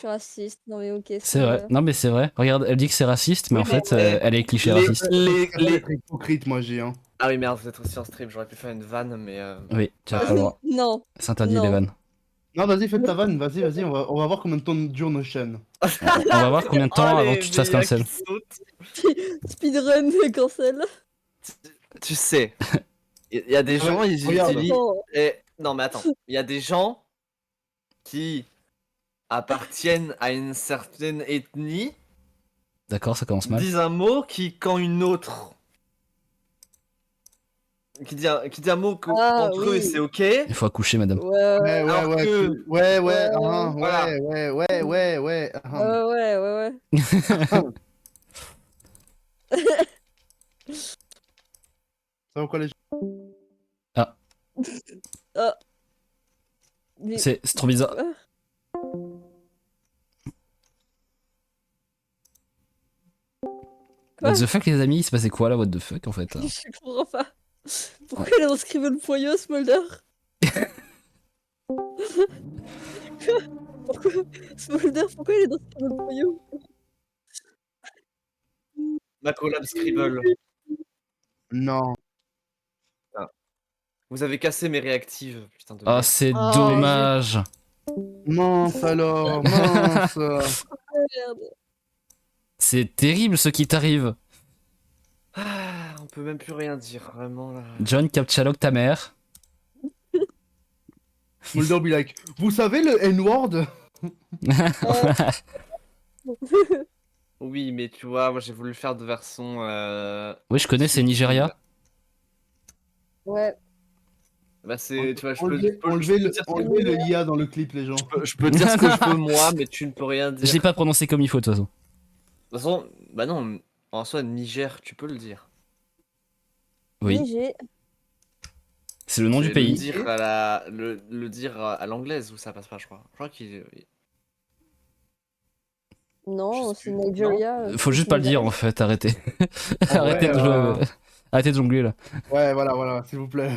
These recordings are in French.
Je suis raciste. Non mais ok. C'est vrai. Non mais c'est vrai. Regarde, elle dit que c'est raciste, mais Oui, en fait, mais, elle est cliché raciste. Les hypocrite, moi j'ai. Hein. Ah oui, merde, vous êtes aussi en stream, j'aurais pu faire une vanne, mais. Oui, tu as pas le droit. Non. C'est interdit Non. les vannes. Non, vas-y, fais ta vanne, vas-y, on va voir combien de temps dure nos chaînes. On va voir combien de temps avant que tu te fasses cancel. Speedrun de cancel. Tu sais, il y a des gens, ils regarde. utilisent. Non, mais attends, il y a des gens qui appartiennent à une certaine ethnie, D'accord, ça commence mal. disent un mot qui, quand une autre. Qui dit un mot entre eux et c'est ok. Il faut accoucher, madame. Ouais. Alors que- ouais, Voilà. ouais. Ouais. Ça va quoi les gens? Ah. Ah. Mais- C'est trop bizarre. What the fuck, les amis, il se passait quoi là, what the fuck en fait? Je comprends pas. Pourquoi elle a inscrit le poyo, Smolder? Pourquoi Smolder, pourquoi il est dans Scribble poyo? Ma collab Scribble. Non. Vous avez cassé mes réactives, putain de Ah, merde. c'est Oh, dommage. Mince alors, mince. Merde. C'est terrible ce qui t'arrive. Ah, on peut même plus rien dire, vraiment là. John Captchaloc, ta mère. Mulder be like, vous savez le N-word? Oui, mais tu vois, moi j'ai voulu faire de version. Oui, je connais, c'est Nigeria. Ouais. Bah c'est, tu vois, Enlevez le IA dans le clip, les gens. je peux dire ce que je veux moi, mais tu ne peux rien dire. Je l'ai pas prononcé comme il faut de toute façon. De toute façon, bah non, en soi, Niger, tu peux le dire. Oui. Niger. C'est le nom du C'est pays. le dire à l'anglaise où ça passe pas, je crois. Je crois qu'il. Non, Je sais c'est plus. Nigeria. Faut juste pas le dire en fait, arrêtez. Ah ouais, Arrêtez de jongler là. Ouais, voilà, s'il vous plaît.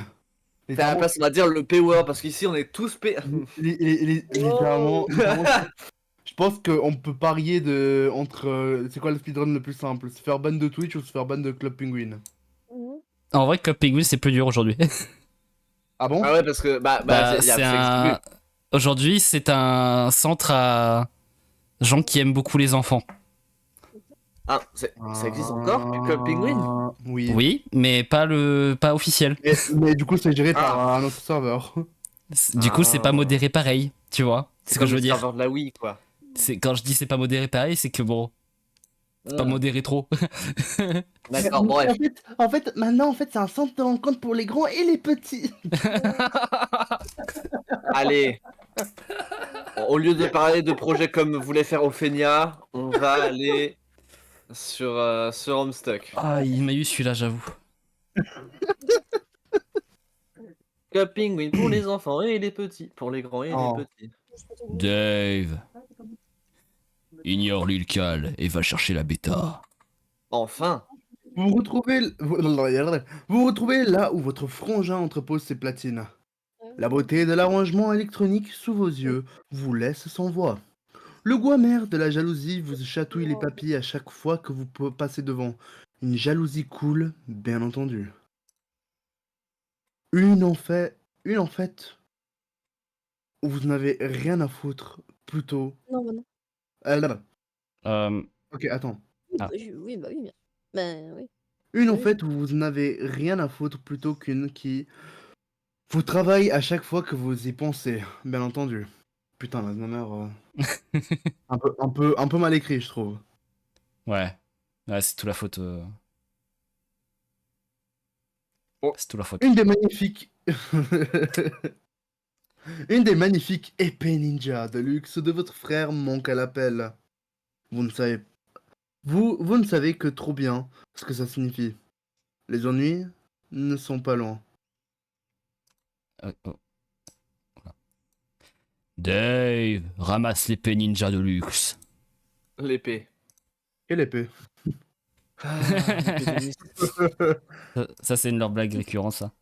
À la place, on va dire le P-word parce qu'ici on est tous P. Littéralement, je pense qu'on peut parier entre. C'est quoi le speedrun le plus simple? Se faire ban de Twitch ou se faire ban de Club Penguin? En vrai, Club Penguin c'est plus dur aujourd'hui. Ah bon? Ah ouais, parce que Aujourd'hui, c'est un centre à gens qui aiment beaucoup les enfants. Ah, ça existe encore, le Club Penguin? Oui. Oui, mais pas officiel. Mais du coup, c'est géré par un autre serveur. Du coup, c'est pas modéré pareil, tu vois. C'est ce que je veux dire. C'est le serveur de la Wii, quoi. Quand je dis c'est pas modéré pareil, c'est que bon, c'est pas modéré trop. D'accord, bref. En fait, maintenant, c'est un centre de rencontre pour les grands et les petits. Allez. Au lieu de parler de projets comme voulait faire Ophénia, on va aller sur Homestuck. Ah, il m'a eu celui-là, j'avoue. Club Penguin pour les enfants et les petits. Pour les grands et les petits. Dave. Ignore l'ulcal et va chercher la bêta. Enfin. Vous vous retrouvez là où votre frangin entrepose ses platines. La beauté de l'arrangement électronique sous vos yeux vous laisse sans voix. Le goût amer de la jalousie vous chatouille les papilles à chaque fois que vous passez devant. Une jalousie cool, bien entendu. Une en fait, où vous n'avez rien à foutre, plutôt. Non, non. Ok, attends. Oui, bah oui, bien. Ben oui. Une en fait où vous n'avez rien à foutre plutôt qu'une qui vous travaille à chaque fois que vous y pensez, bien entendu. Putain, la nana, un peu mal écrit, je trouve. Ouais, c'est tout la faute. C'est tout la faute. Une des magnifiques. Une des magnifiques épées ninja de luxe de votre frère manque à l'appel. Vous ne savez. Vous ne savez que trop bien ce que ça signifie. Les ennuis ne sont pas loin. Voilà. Dave, ramasse l'épée ninja de luxe. L'épée. Quelle épée? Ça c'est une de leurs blagues récurrentes, ça.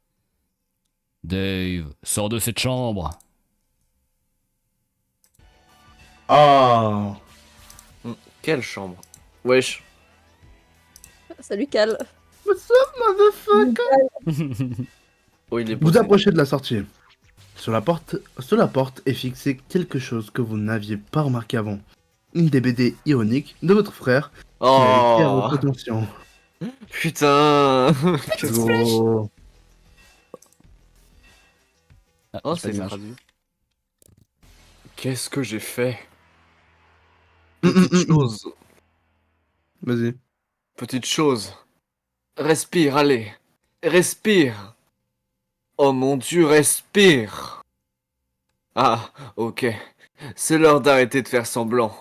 Dave, sors de cette chambre. Ah. Quelle chambre? Wesh. Salut Cal. What's up, motherfucker? Oh, il est Vous posé. approchez de la sortie. Sur la porte est fixé quelque chose que vous n'aviez pas remarqué avant. Une des BD ironiques de votre frère qui a été à Oh votre attention. putain. Gros. Ah, Oh, j'ai pas c'est d'image. traduit. Qu'est-ce que j'ai fait? Petite chose. Vas-y. Petite chose. Respire, allez. Respire. Oh mon Dieu, respire. Ah, ok. C'est l'heure d'arrêter de faire semblant.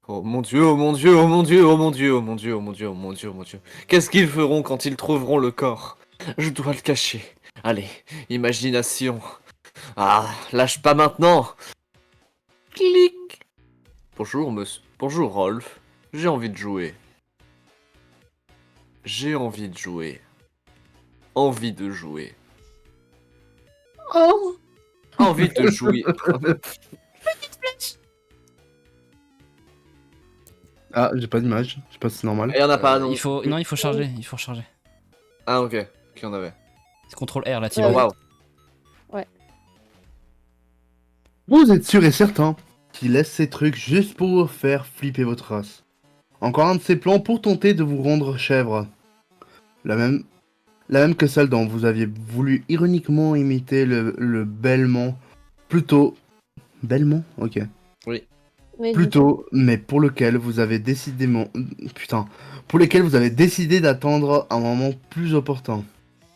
Oh mon Dieu, oh mon Dieu, oh mon Dieu, oh mon Dieu, oh mon Dieu, oh mon Dieu, oh mon Dieu, oh mon Dieu. Qu'est-ce qu'ils feront quand ils trouveront le corps? Je dois le cacher. Allez, imagination. Ah, lâche pas maintenant. Clic. Bonjour, monsieur. Bonjour, Rolf. J'ai envie de jouer. J'ai envie de jouer. Envie de jouer. Oh. Envie de jouer. Ah, j'ai pas d'image. Je sais pas si c'est normal. Il y en a pas, non. Il faut... Non, il faut charger. Il faut recharger. Ah, ok. Qui en avait? C'est CTRL R là, Oh, Thibaut. oui. waouh. Vous êtes sûr et certain qu'il laisse ces trucs juste pour vous faire flipper votre race. Encore un de ses plans pour tenter de vous rendre chèvre. La même que celle dont vous aviez voulu ironiquement imiter le bêlement. Plutôt... Bêlement? Ok. Mais Plutôt, mais pour lequel vous avez décidément... Putain. Pour lequel vous avez décidé d'attendre un moment plus opportun.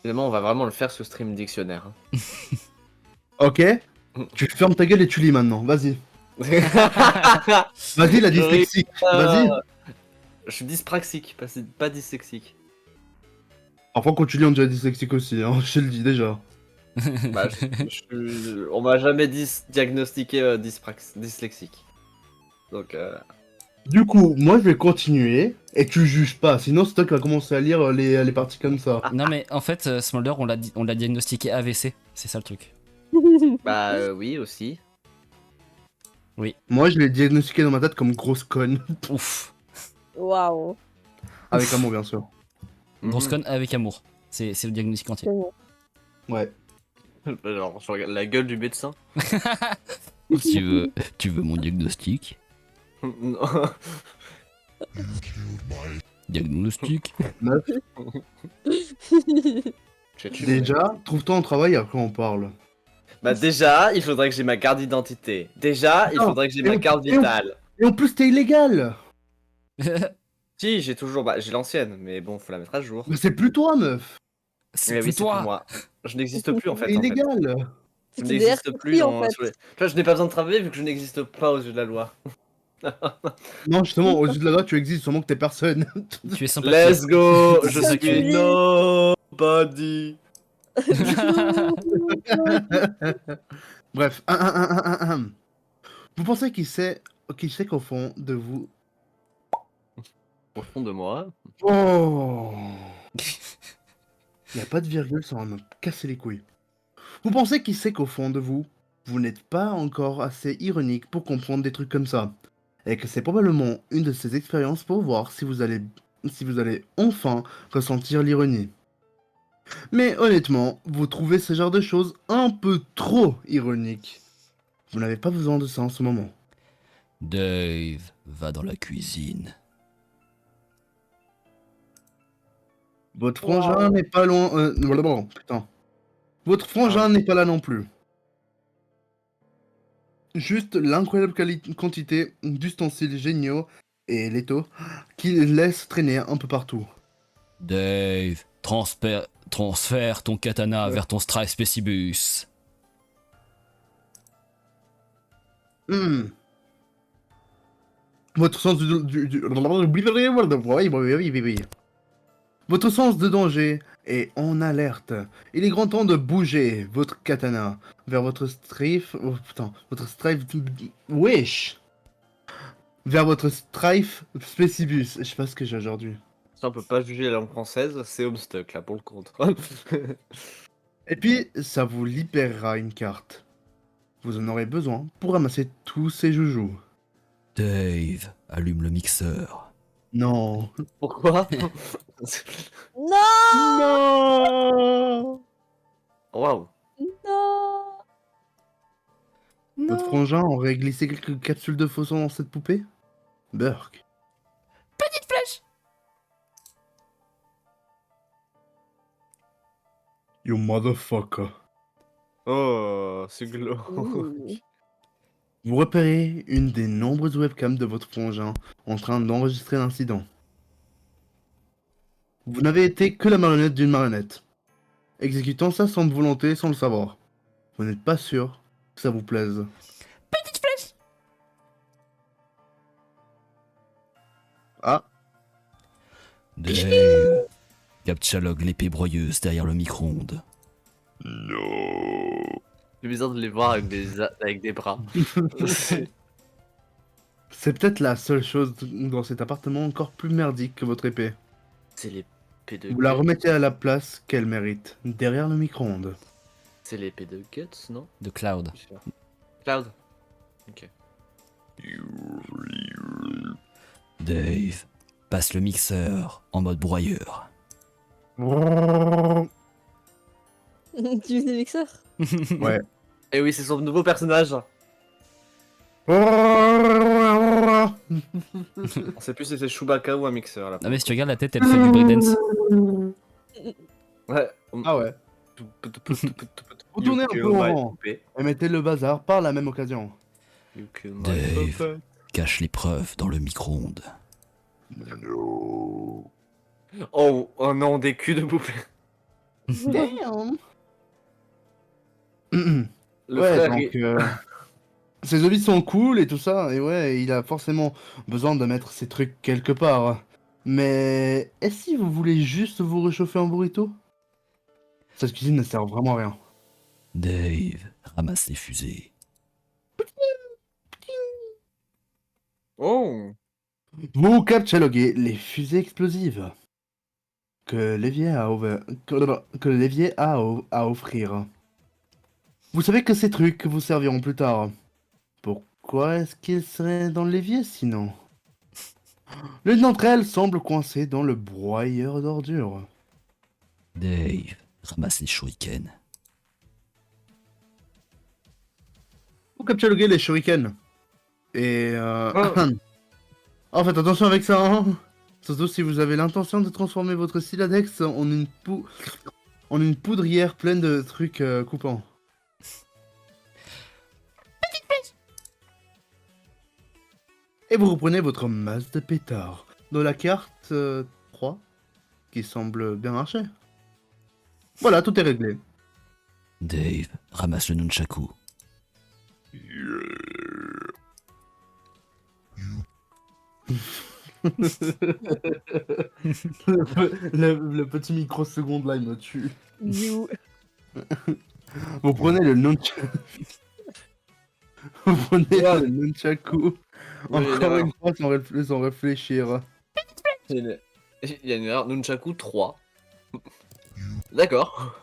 Finalement, on va vraiment le faire ce stream dictionnaire. hein. Ok? Tu fermes ta gueule et tu lis maintenant. Vas-y. Vas-y, la dyslexie. Vas-y. Je suis dyspraxique, pas dyslexique. Parfois, quand tu lis, on dirait dyslexique aussi. Hein. Je te le dis déjà. Bah, on m'a jamais diagnostiqué dyslexique. Donc, Du coup, moi, je vais continuer. Et tu juges pas. Sinon, c'est toi qui vas commencer à lire les parties comme ça. Non, mais en fait, Smolder, on l'a diagnostiqué AVC. C'est ça le truc. bah oui aussi. Moi, je l'ai diagnostiqué dans ma tête comme grosse conne. Ouf. Waouh. Avec amour, bien sûr. Grosse Mhm. conne avec amour. C'est le diagnostic entier. Ouais. Alors, je regarde la gueule du médecin. Tu veux mon diagnostic? Non. Diagnostic? Meuf, J'ai tué mon déjà, trouve-toi un travail, après on parle. Bah déjà, il faudrait que j'ai ma carte d'identité. Déjà, il Non, faudrait que j'ai et ma on- carte et on- vitale. Et en plus, t'es illégal. Si, j'ai toujours... Bah, j'ai l'ancienne, mais bon, faut la mettre à jour. Mais c'est plus toi, meuf. C'est Mais plus oui, c'est plus toi. moi. Je n'existe plus en T'es fait. illégal. Je C'est n'existe plus en dans... fait. Tu vois, je n'ai pas besoin de travailler vu que je n'existe pas aux yeux de la loi. Non, justement, aux yeux de la loi, tu existes, seulement que t'es personne. Tu es sympathique. Let's go. C'est Je ça que tu suis es. nobody. Bref. Vous pensez qu'il sait qu'au fond de vous... Au fond de moi. Oh. Il n'y a pas de virgule sans me casser les couilles. Vous pensez qu'il sait qu'au fond de vous, vous n'êtes pas encore assez ironique pour comprendre des trucs comme ça. Et que c'est probablement une de ces expériences pour voir si vous allez enfin ressentir l'ironie. Mais honnêtement, vous trouvez ce genre de choses un peu trop ironiques. Vous n'avez pas besoin de ça en ce moment. Dave, va dans la cuisine. Votre frangin n'est pas loin... blablabla, putain. Votre frangin n'est pas là non plus. Juste l'incroyable quantité d'ustensiles géniaux et létaux qu'il laisse traîner un peu partout. Dave, transfère ton katana vers ton Strife Specibus. Hmm. Votre sens Votre sens de danger est en alerte. Il est grand temps de bouger votre katana vers votre strife... Oh putain, votre strife... Wesh. Vers votre strife Specibus. Je sais pas ce que j'ai aujourd'hui. Ça, on peut pas juger la langue française, c'est Homestuck là pour le contre. Et puis, ça vous libérera une carte. vous en aurez besoin pour ramasser tous ces joujoux. Dave, allume le mixeur. Non. Pourquoi? Non! Non. Waouh. Non! Votre frangin aurait glissé quelques capsules de faux sang dans cette poupée? Burk. Petite flèche. You motherfucker. Oh, c'est glauque. Ouh. Vous repérez une des nombreuses webcams de votre frangin en train d'enregistrer l'incident. Vous n'avez été que la marionnette d'une marionnette, exécutant ça sans volonté, sans le savoir. Vous n'êtes pas sûr que ça vous plaise. Petite flèche. Ah, Dave, captchalogue l'épée broyeuse derrière le micro-ondes. C'est bizarre de les voir avec des bras. c'est peut-être la seule chose dans cet appartement encore plus merdique que votre épée. C'est l'épée de Vous la Guts. remettez à la place qu'elle mérite, derrière le micro-ondes. C'est l'épée de Guts, non? De Cloud. Cloud. Ok. Dave, passe le mixeur en mode broyeur. Tu utilises des mixeurs? Ouais. Et oui, c'est son nouveau personnage. On sait plus si c'est Chewbacca ou un mixeur là. Non mais si tu regardes la tête, elle fait du breakdance. Ouais. Ah ouais. Retournez un peu en rang et mettez le bazar par la même occasion. Dave, cache les preuves dans le micro-ondes. Oh, oh non, des culs de poupée. Damn. Le ouais, frère, donc, ces zombies sont cool et tout ça, et ouais, il a forcément besoin de mettre ces trucs quelque part. Mais est-ce que vous voulez juste vous réchauffer un burrito? Cette cuisine ne sert vraiment à rien. Dave, ramasse les fusées. Oh. Vous cataloguez les fusées explosives que l'évier a, que l'évier a à offrir. Vous savez que ces trucs vous serviront plus tard. Pourquoi est-ce qu'ils seraient dans l'évier sinon? L'une d'entre elles semble coincée dans le broyeur d'ordures. Dave, ramasse les shurikens. Vous cataloguez les shurikens. Et en fait, attention avec ça, hein. Surtout si vous avez l'intention de transformer votre Siladex en une poudrière pleine de trucs coupants. Et vous reprenez votre masse de pétards dans la carte 3, qui semble bien marcher. Voilà, tout est réglé. Dave, ramasse le nunchaku. le petit microseconde là, il me tue. You. Vous prenez le nunchaku. Vous prenez le nunchaku. Encore une fois, sans réfléchir. Il y a une erreur. Nunchaku 3. D'accord.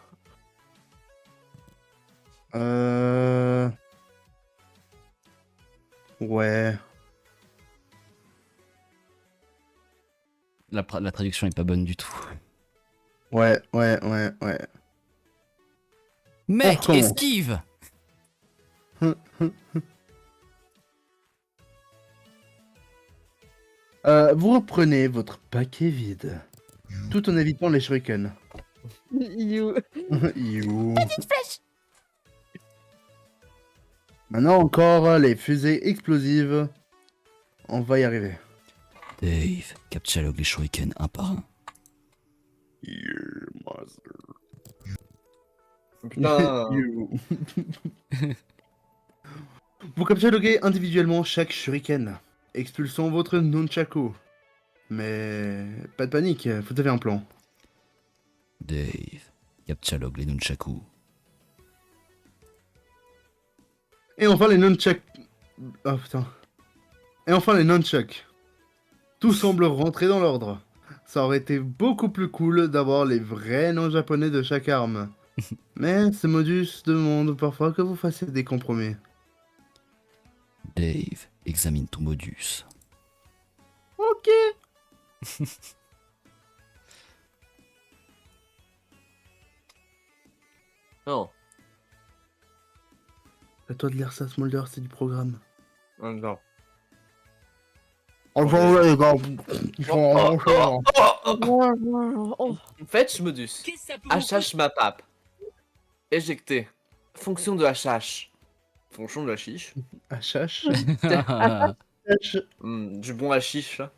Ouais. La traduction est pas bonne du tout. Ouais. Mec, recommence. esquive. Vous reprenez votre paquet vide, tout en évitant les shurikens. You. You. Maintenant encore les fusées explosives. On va y arriver. Dave, captchalogue les shurikens un par un. Putain. You. Vous cataloguez individuellement chaque shuriken, expulsant votre nunchaku. Mais pas de panique, vous avez un plan. Dave, captchalogue les nunchaku. Et enfin les nunchak... Oh putain. Et enfin les nunchak. Tout semble rentrer dans l'ordre. Ça aurait été beaucoup plus cool d'avoir les vrais noms japonais de chaque arme. Mais ce modus demande parfois que vous fassiez des compromis. Dave, examine ton modus. Ok. Non. À toi de lire ça, Smolder, c'est du programme. Non. Enfin, les gars. Fetch modus. HH ma pape. Éjecté. Fonction de HH. Fonction de hashish. HH. Du bon hashish là.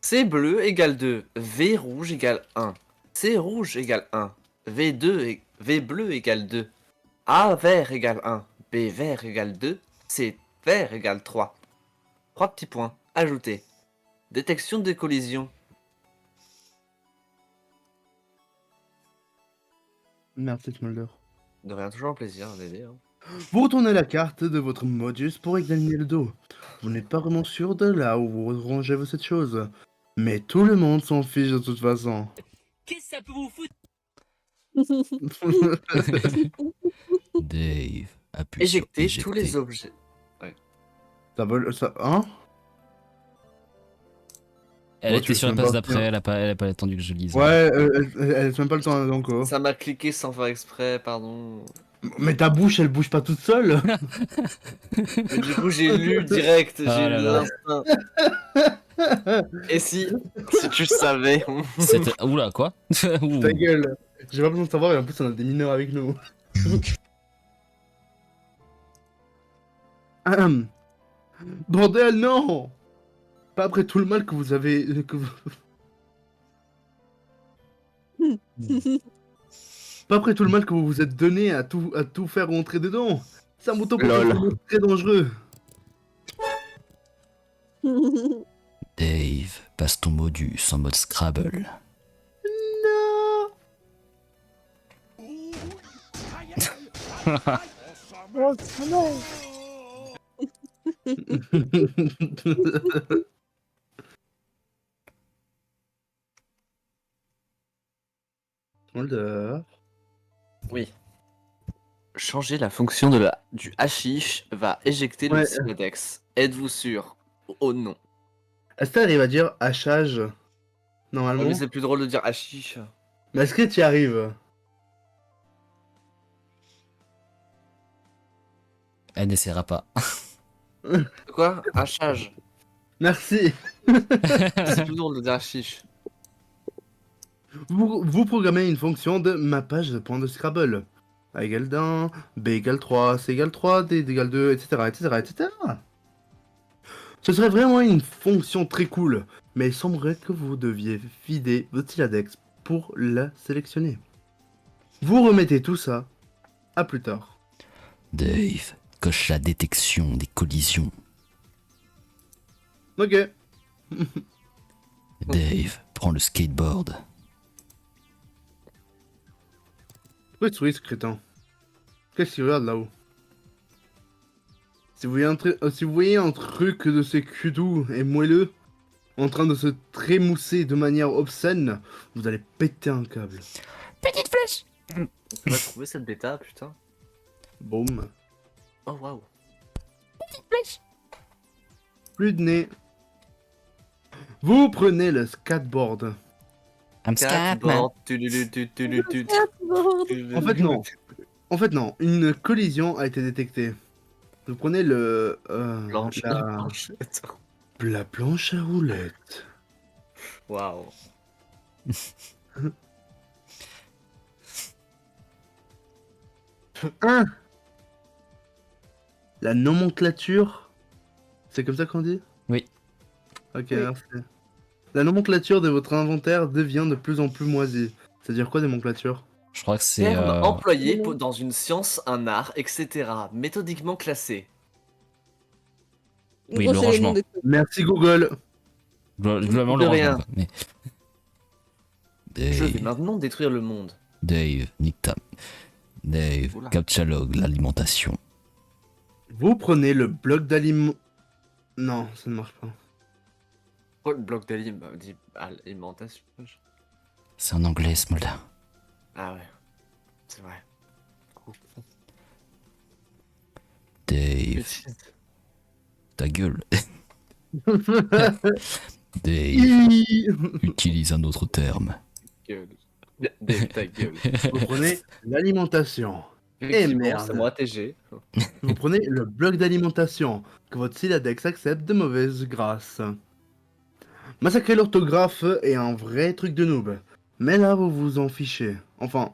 C bleu égale 2. V rouge égale 1. C rouge égale 1. V bleu égale 2. A vert égale 1. B vert égale 2. C vert égale 3. 3 petits points. Ajouter. Détection des collisions. Merci, Smolder. De rien, toujours un plaisir d'aider. Hein. Vous retournez la carte de votre modus pour examiner le dos. Vous n'êtes pas vraiment sûr de là où vous rangez cette chose. Mais tout le monde s'en fiche de toute façon. Qu'est-ce que ça peut vous foutre? Dave, appuie sur Éjecter éjecter. tous les objets. Ça vole, ça, hein? Elle Bon, était tu sur la le page fais pas d'après, bien. elle a pas attendu que je lise. Ouais, elle laisse même pas le temps, donc. Oh. Ça m'a cliqué sans faire exprès, pardon. Mais ta bouche, elle bouge pas toute seule. Mais du coup, j'ai lu direct, j'ai Ah lu là là. l'instinct. Et si tu savais. C'était... Oula, quoi? Ouh. Ta gueule. J'ai pas besoin de savoir, et en plus, on a des mineurs avec nous. Ahem. Bordel, non! Pas après tout le mal que vous avez. Pas après tout le mal que vous vous êtes donné à tout faire rentrer dedans. C'est un bouton potentiellement très dangereux. Dave, passe ton modus en mode Scrabble. Non. Smolder. Oui. Changer la fonction du hashish va éjecter le Ouais. Siledex. Êtes-vous sûr? Oh non. Est-ce que t'arrives à dire hachage normalement? Mais c'est plus drôle de dire hashish. Mais est-ce que tu y arrives? Elle n'essaiera pas. Quoi? Hachage. Merci. C'est plus drôle de dire hashish. Vous programmez une fonction de mappage de points de Scrabble. A égale 1, B égale 3, C égale 3, D égale 2, etc., etc., etc. Ce serait vraiment une fonction très cool, mais il semblerait que vous deviez vider votre Siladex pour la sélectionner. Vous remettez tout ça à plus tard. Dave, coche la détection des collisions. Ok. Dave, prends le skateboard. Pourquoi tu souris, ce crétin? Qu'est-ce qu'il regarde là-haut? Si vous voyez un truc de ces culs doux et moelleux en train de se trémousser de manière obscène, vous allez péter un câble. Petite flèche! On va trouver cette bêta, putain. Boum. Oh waouh. Plus de nez. Vous prenez le skateboard. I'm Scatman. En fait, non. En fait, non. Une collision a été détectée. Vous prenez le... Blanche. la planche à roulettes. Waouh. Un. La nomenclature. C'est comme ça qu'on dit? Oui. Ok, merci. La nomenclature de votre inventaire devient de plus en plus moisie. C'est-à-dire quoi, nomenclature? Je crois que c'est... Terme employé dans une science, un art, etc. Méthodiquement classé. Oui, En le gros, c'est les noms rangement. des trucs. Merci Google. Globalement, De le rien. rangement. quoi. Mais... Je vais Dave, maintenant détruire le monde. Dave, nique ta... Dave, Oula. catalogue l'alimentation. Vous prenez le bloc d'aliment... Non, ça ne marche pas. Oh, le bloc d'alimentation. C'est en anglais, Smolder. Ah ouais. C'est vrai. Dave, Bêtise. ta gueule. Dave, Hi. utilise un autre terme. Gueule. Dave, ta gueule. Vous prenez l'alimentation. Effectivement, merde. c'est moi, TG. Vous prenez le bloc d'alimentation que votre Siladex accepte de mauvaise grâce. Massacrer l'orthographe est un vrai truc de noob. Mais là, vous vous en fichez. Enfin,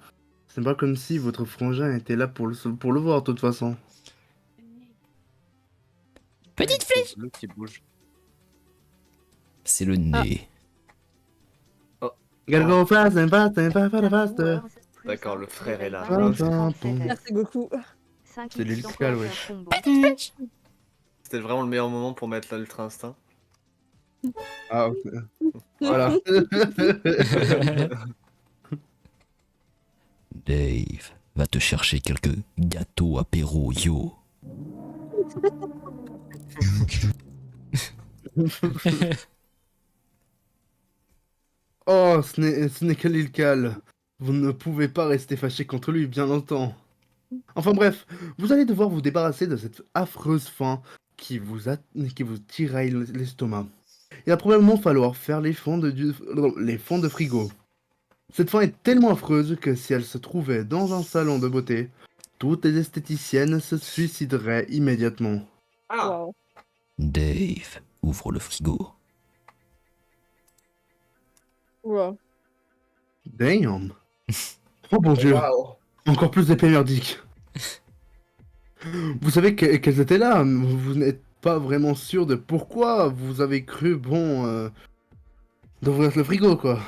c'est pas comme si votre frangin était là pour le voir, de toute façon. Petite flèche. Le qui bouge. C'est le nez. Galgo fast and fast and fast and fast. D'accord, le frère est là. Merci Goku. C'est l'ultra, wesh. C'était vraiment le meilleur moment pour mettre l'Ultra Instinct. Ah, ok. Voilà. Dave, va te chercher quelques gâteaux apéro yo. Oh, ce n'est que l'Ilcal. Vous ne pouvez pas rester fâché contre lui bien longtemps. Enfin bref, vous allez devoir vous débarrasser de cette affreuse faim qui vous tiraille l'estomac. Il va probablement falloir faire les fonds de frigo. Cette faim est tellement affreuse que si elle se trouvait dans un salon de beauté, toutes les esthéticiennes se suicideraient immédiatement. Ah Wow. Dave, ouvre le frigo. Wow. Damn. Oh mon dieu. Waouh. Encore plus d'épées merdiques. Vous savez qu'elles étaient là. Vous n'êtes pas vraiment sûr de pourquoi vous avez cru bon d'ouvrir le frigo, quoi.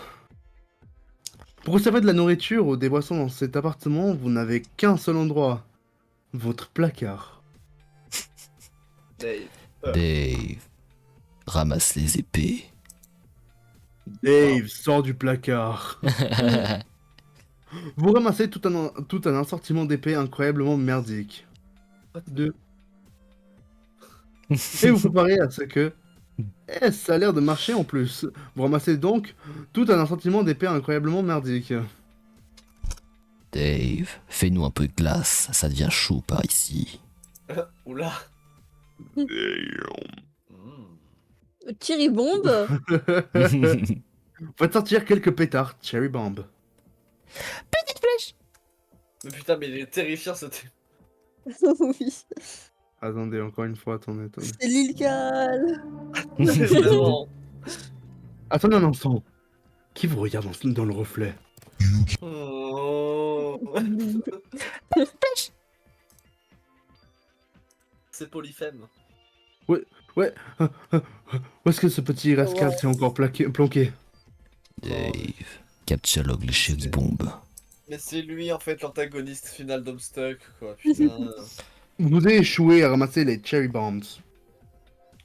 Pour conserver de la nourriture ou des boissons dans cet appartement, vous n'avez qu'un seul endroit. Votre placard. Dave. Dave, ramasse les épées. Dave sort du placard. Vous ramassez tout un assortiment d'épées incroyablement merdiques. Deux. Et vous préparez à ce que... ça a l'air de marcher en plus. Vous ramassez donc tout un assortiment d'épées incroyablement merdiques. Dave, fais-nous un peu de glace, ça devient chaud par ici. Oula. Cherry Bomb. Faites sortir quelques pétards, Cherry Bomb. Mais putain, mais il est terrifiant ce truc. Oui. Attendez, encore une fois, attendez. C'est l'Ilcal. Vraiment. Attendez un instant. Qui vous regarde dans le reflet? Oh. C'est Polyphème. Où est-ce que ce petit rascal s'est encore planqué? Dave, capture log le cherry bomb. Mais c'est lui en fait l'antagoniste final d'Homestuck quoi, putain. Vous avez échoué à ramasser les Cherry Bombs.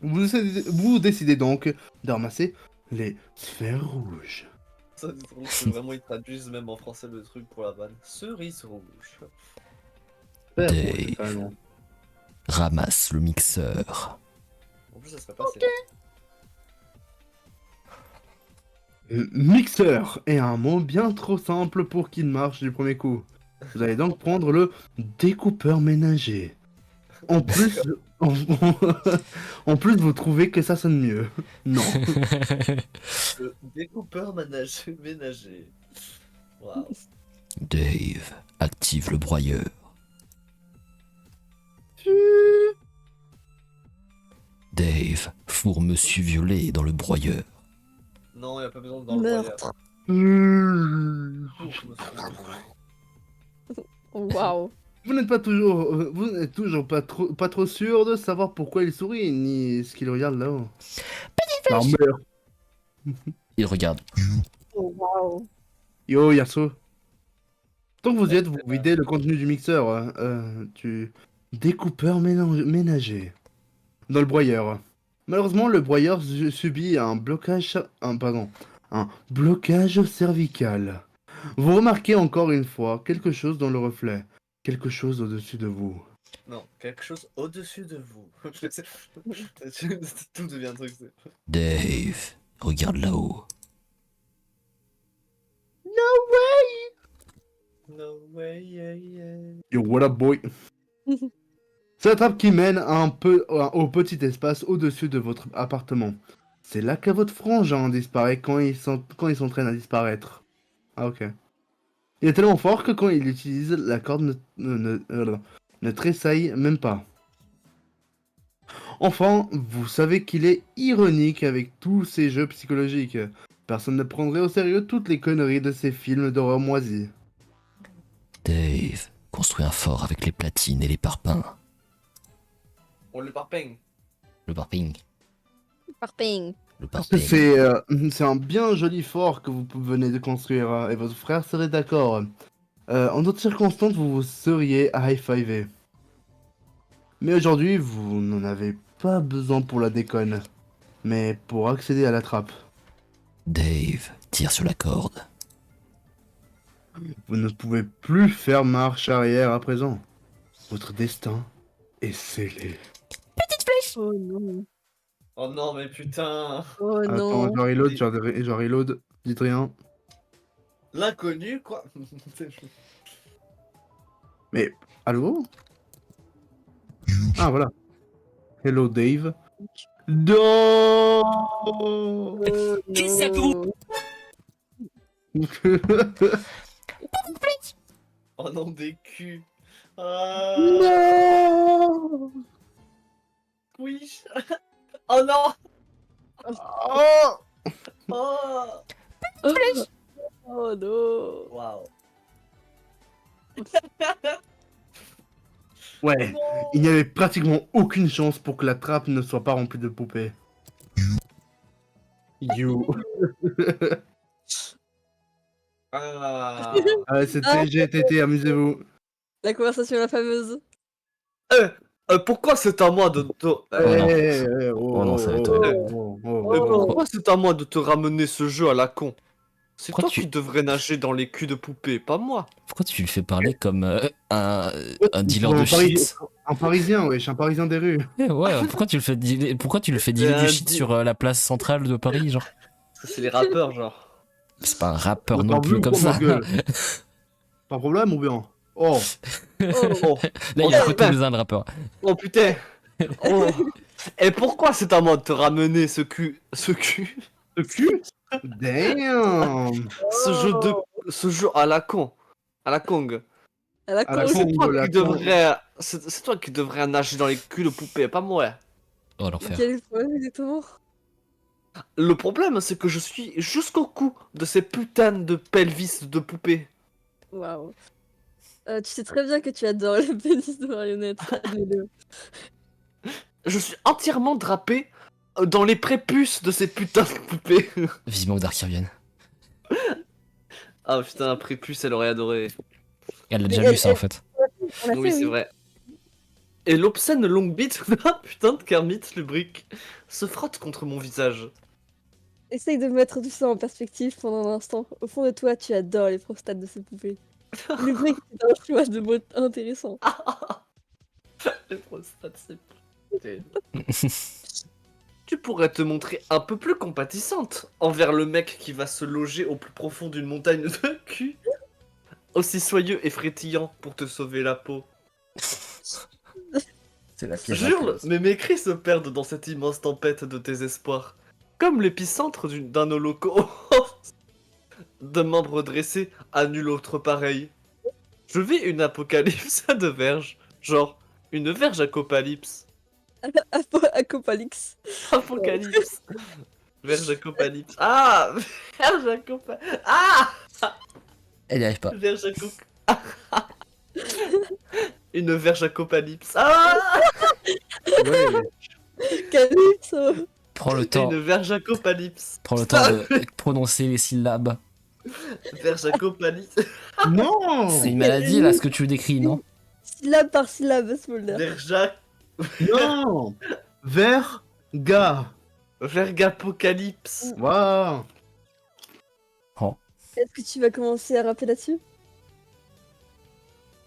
Vous décidez donc de ramasser les sphères rouges. Ça c'est trop que vraiment ils traduisent même en français le truc pour la vanne. Cerise rouge. Sphères Dave. rouges, carrément. Ramasse le mixeur. En plus ça serait pas assez. Mixeur est un mot bien trop simple pour qu'il marche du premier coup. Vous allez donc prendre le découpeur ménager. En plus, en plus, vous trouvez que ça sonne mieux. Non. Le découpeur ménager. Waouh. Dave, active le broyeur. Dave, fourre Monsieur Violet dans le broyeur. Non, y a pas besoin de dans le Meurtre. broyeur. Waouh. Vous n'êtes toujours pas trop sûr de savoir pourquoi il sourit, ni ce qu'il regarde là-haut. Ah, merde. Il regarde. Oh, waouh. Yo, Yasso. Tant que vous y êtes, vous videz le contenu du mixeur du découpeur ménager dans le broyeur. Malheureusement, le broyeur subit un blocage cervical. Vous remarquez encore une fois quelque chose dans le reflet, quelque chose au-dessus de vous. Non, quelque chose au-dessus de vous. Tout devient un truc. Dave, regarde là-haut. No way, yeah, yeah. Yo, what up, boy? C'est la trappe qui mène au petit espace au-dessus de votre appartement. C'est là que votre frangin disparaît quand il s'entraîne à disparaître. Ah, ok. Il est tellement fort que quand il l'utilise, la corde ne tressaille même pas. Enfin, vous savez qu'il est ironique avec tous ces jeux psychologiques. Personne ne prendrait au sérieux toutes les conneries de ces films d'horreur moisis. Dave, construis un fort avec les platines et les parpaings. On le parpeigne. Le parping. Parping. Le parping. C'est un bien joli fort que vous venez de construire, et votre frère serait d'accord. En d'autres circonstances, vous vous seriez high-fivé. Mais aujourd'hui, vous n'en avez pas besoin pour la déconne, mais pour accéder à la trappe. Dave, tire sur la corde. Vous ne pouvez plus faire marche arrière à présent. Votre destin est scellé. Oh non. Oh non, mais putain. Oh Attends, non. je reload, dites rien. L'inconnu, quoi. Mais, allô? Ah, voilà. Hello, Dave. Non. Oh Qu'est-ce que non. Oh non, des culs. Ah, Non. oui. Oh non. Oh Oh. Oh non. Waouh. Ouais, il n'y avait pratiquement aucune chance pour que la trappe ne soit pas remplie de poupées. You. Ah. C'était GTT, amusez-vous. La conversation la fameuse. Pourquoi c'est à moi de te... Oh non, ça va être pourquoi c'est à moi de te ramener ce jeu à la con? C'est Pourquoi toi tu- qui devrais nager dans les culs de poupées, pas moi. Pourquoi tu le fais parler comme un dealer Un de Paris- shit? Un Parisien, wesh, un Parisien des rues. Ouais, pourquoi tu le fais dealer un du shit deal. sur la place centrale de Paris, genre? Parce que c'est les rappeurs, genre. C'est pas un rappeur non T'as plus vu comme ou quoi, ça. ma gueule Pas de problème ou bien? Oh, Oh, Là, il a pris tous les uns de rappeur. oh putain. Oh. Et pourquoi c'est à moi de te ramener ce cul... Ce cul... le cul? Damn. Ce jeu à la con. À la Kong. À la À la con. con. C'est toi la qui con. devrais... C'est toi qui devrais nager dans les culs de poupées, pas moi. Oh, l'enfer. Quel est le problème exactement? Le problème, c'est que je suis jusqu'au cou de ces putains de pelvis de poupées. Waouh. Tu sais très bien que tu adores les pénis de marionnettes. Admets-le. Je suis entièrement drapé dans les prépuces de ces putains de poupées. Vivement que Dark revienne. Ah putain, un prépuce, elle aurait adoré. Elle l'a déjà Mais lu, ça, en fait. On l'a Oui, fait, c'est vrai. Et l'obscène longue bite, putain de Kermit, le brick, se frotte contre mon visage. Essaye de mettre tout ça en perspective pendant un instant. Au fond de toi, tu adores les prostates de ces poupées. Le vrai que c'est un choix de mot intéressant. Les prostates, c'est putain. Tu pourrais te montrer un peu plus compatissante envers le mec qui va se loger au plus profond d'une montagne de cul. Aussi soyeux et frétillant pour te sauver la peau. C'est la Jure, mais mes cris se perdent dans cette immense tempête de tes espoirs. Comme l'épicentre d'un holocauste. De membres dressés à nul autre pareil. Je vis une apocalypse à deux verges. Genre, une verge apocalypse. Acopalix. Apocalypse. Verge apocalypse. Ah, verge apocalypse. Ah, Elle y arrive pas. verge apocalypse. Une verge apocalypse. Ah, Ouais. Calypso. Prends le temps. une verge apocalypse. Prends le temps de prononcer les syllabes. Verge apocalypse. Non. C'est une maladie, là, ce que tu décris, non? Syllabe par syllabe, Smolder. Verge Non. Verga. Verge apocalypse. Waouh. Est-ce que tu vas commencer à rapper là-dessus?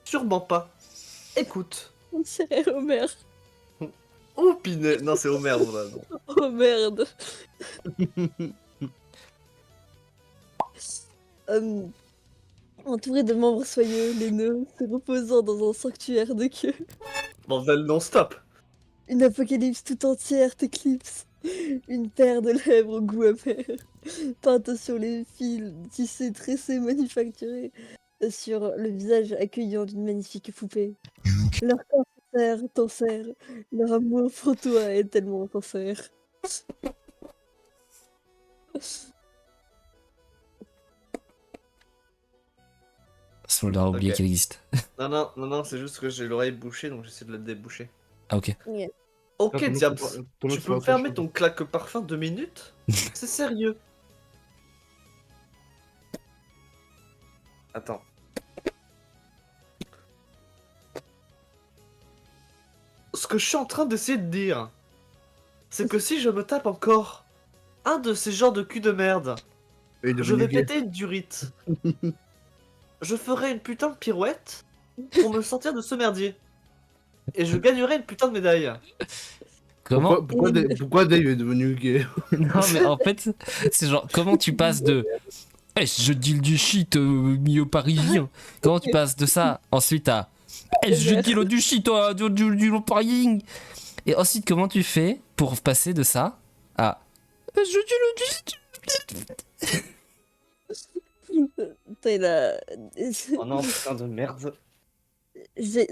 Sûrement pas. Écoute. On dirait Homer. Oh Pinet. Non, c'est Homer, là. Non. Oh merde. Entouré de membres soyeux, laineux, se reposant dans un sanctuaire de queue. Bordel non-stop. Une apocalypse tout entière t'éclipse. Une paire de lèvres au goût amer, peinte sur les fils, tissés, tressés, manufacturés, sur le visage accueillant d'une magnifique poupée. Leur corps t'en serre, leur amour pour toi est tellement sincère. Soldat a oublié Ok. qu'il existe. Non, c'est juste que j'ai l'oreille bouchée, donc j'essaie de la déboucher. Ah, ok. Ouais. Ok, Pendant que Diabs, pendant que tu tu peux me autre fermer chose. ton claque parfum 2 minutes? C'est sérieux. Attends. Ce que je suis en train d'essayer de dire, c'est que si je me tape encore un de ces genres de cul de merde, Et il est je vais devenu gay. péter une durite. Je ferai une putain de pirouette pour me sortir de ce merdier. Et je gagnerai une putain de médaille. Comment? Pourquoi Dave est devenu gay? Non, mais en fait, c'est genre, comment tu passes de. Eh, je deal du shit milieu parisien. Comment tu passes de ça ensuite à. Eh, je deal du shit du parisien. Et ensuite, comment tu fais pour passer de ça à. Je deal du shit. Putain, il a... Oh non, putain de merde.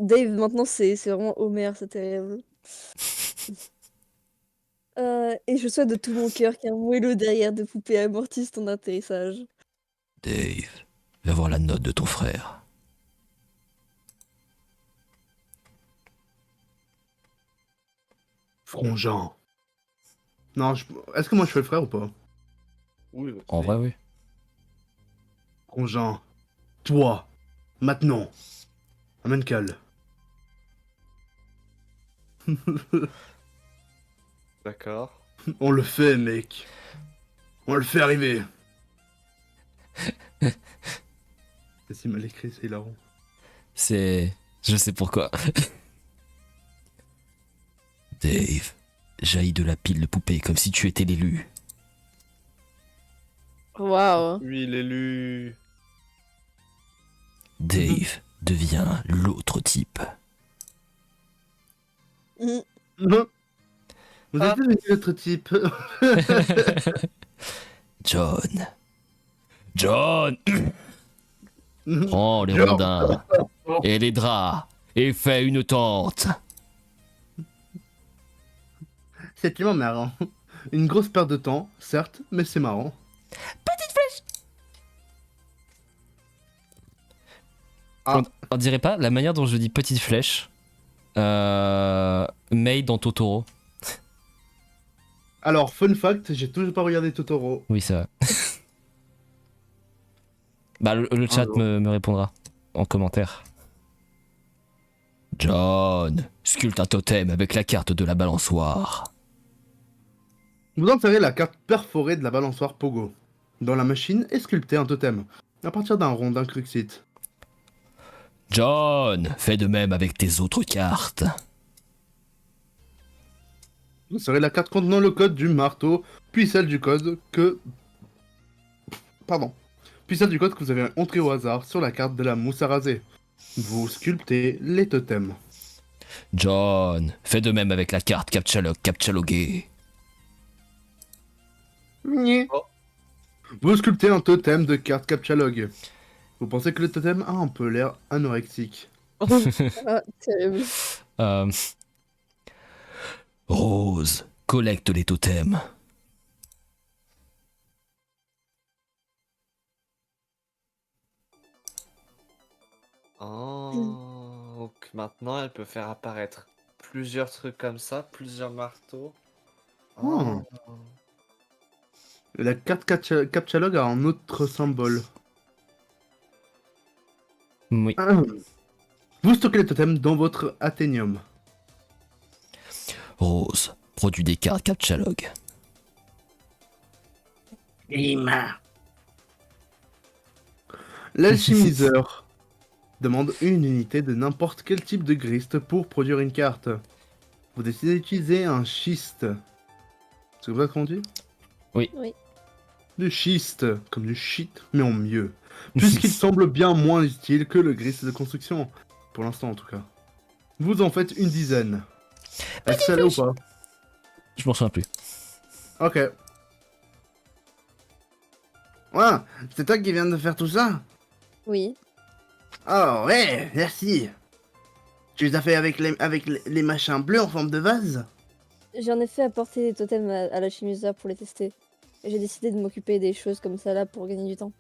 Dave, maintenant, c'est vraiment Homer, c'est terrible. Et je souhaite de tout mon cœur qu'un moelleux derrière de poupée amortisse ton atterrissage. Dave, va voir la note de ton frère. Frangin. Non, est-ce que moi je fais le frère ou pas? Oui, En vrai, oui. Frangin. Toi. Maintenant. Amencal. D'accord. On le fait, mec. On le fait arriver. C'est si mal écrit, c'est hilarant. C'est. Je sais pourquoi. Dave, jaillis de la pile de poupées comme si tu étais l'élu. Waouh. Oui, l'élu. Dave devient l'autre type. Mm. Vous Ah. êtes devenu notre type. John. John, prends les John. rondins et les draps et fais une tente. C'est tellement marrant. Une grosse perte de temps, certes, mais c'est marrant. Ah. On dirait pas la manière dont je dis petite flèche. Made dans Totoro. Alors, fun fact, j'ai toujours pas regardé Totoro. Oui, c'est vrai. Bah, le chat jour. me répondra en commentaire. John, sculpte un totem avec la carte de la balançoire. Vous insérez la carte perforée de la balançoire Pogo. Dans la machine est sculpté un totem, à partir d'un rond d'un cruxite. John, fais de même avec tes autres cartes. Vous insérez la carte contenant le code du marteau, puis celle du code que... Pardon. Puis celle du code que vous avez entré au hasard sur la carte de la mousse à raser. Vous sculptez les totems. John, fais de même avec la carte Captchalogué. Oh. Vous sculptez un totem de carte Captchalog. Vous pensez que le totem a un peu l'air anorexique. Ah, terrible. Rose, collecte les totems. Oh, donc maintenant elle peut faire apparaître plusieurs trucs comme ça, plusieurs marteaux. Oh. La carte Captchalog a un autre symbole. Oui. Vous stockez les totems dans votre Athénium. Rose, produit des cartes Captchalog. L'alchimiseur demande une unité de n'importe quel type de grist pour produire une carte. Vous décidez d'utiliser un schiste. C'est comme ça qu'on dit? Oui. Oui. Du schiste, comme du shit, mais en mieux. puisqu'il semble bien moins utile que le gris de construction. Pour l'instant en tout cas. Vous en faites une dizaine. Est-ce que ça allait ou pas? Je m'en souviens plus. Ok. Ouais, c'est toi qui viens de faire tout ça? Oui. Oh ouais, merci. Tu les as fait avec les machins bleus en forme de vase? J'en ai fait apporter des totems à la chimusa pour les tester. Et j'ai décidé de m'occuper des choses comme ça là pour gagner du temps.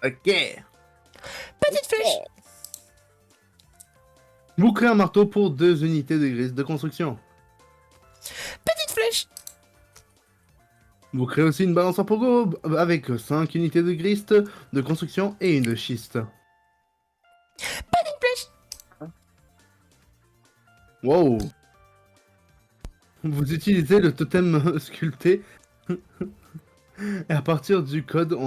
Ok. Petite flèche. Vous créez un marteau pour 2 unités de gris de construction. Petite flèche. Vous créez aussi une balançoire pogo avec 5 unités de grist de construction et une de schiste. Wow. Vous utilisez le totem sculpté et à partir du code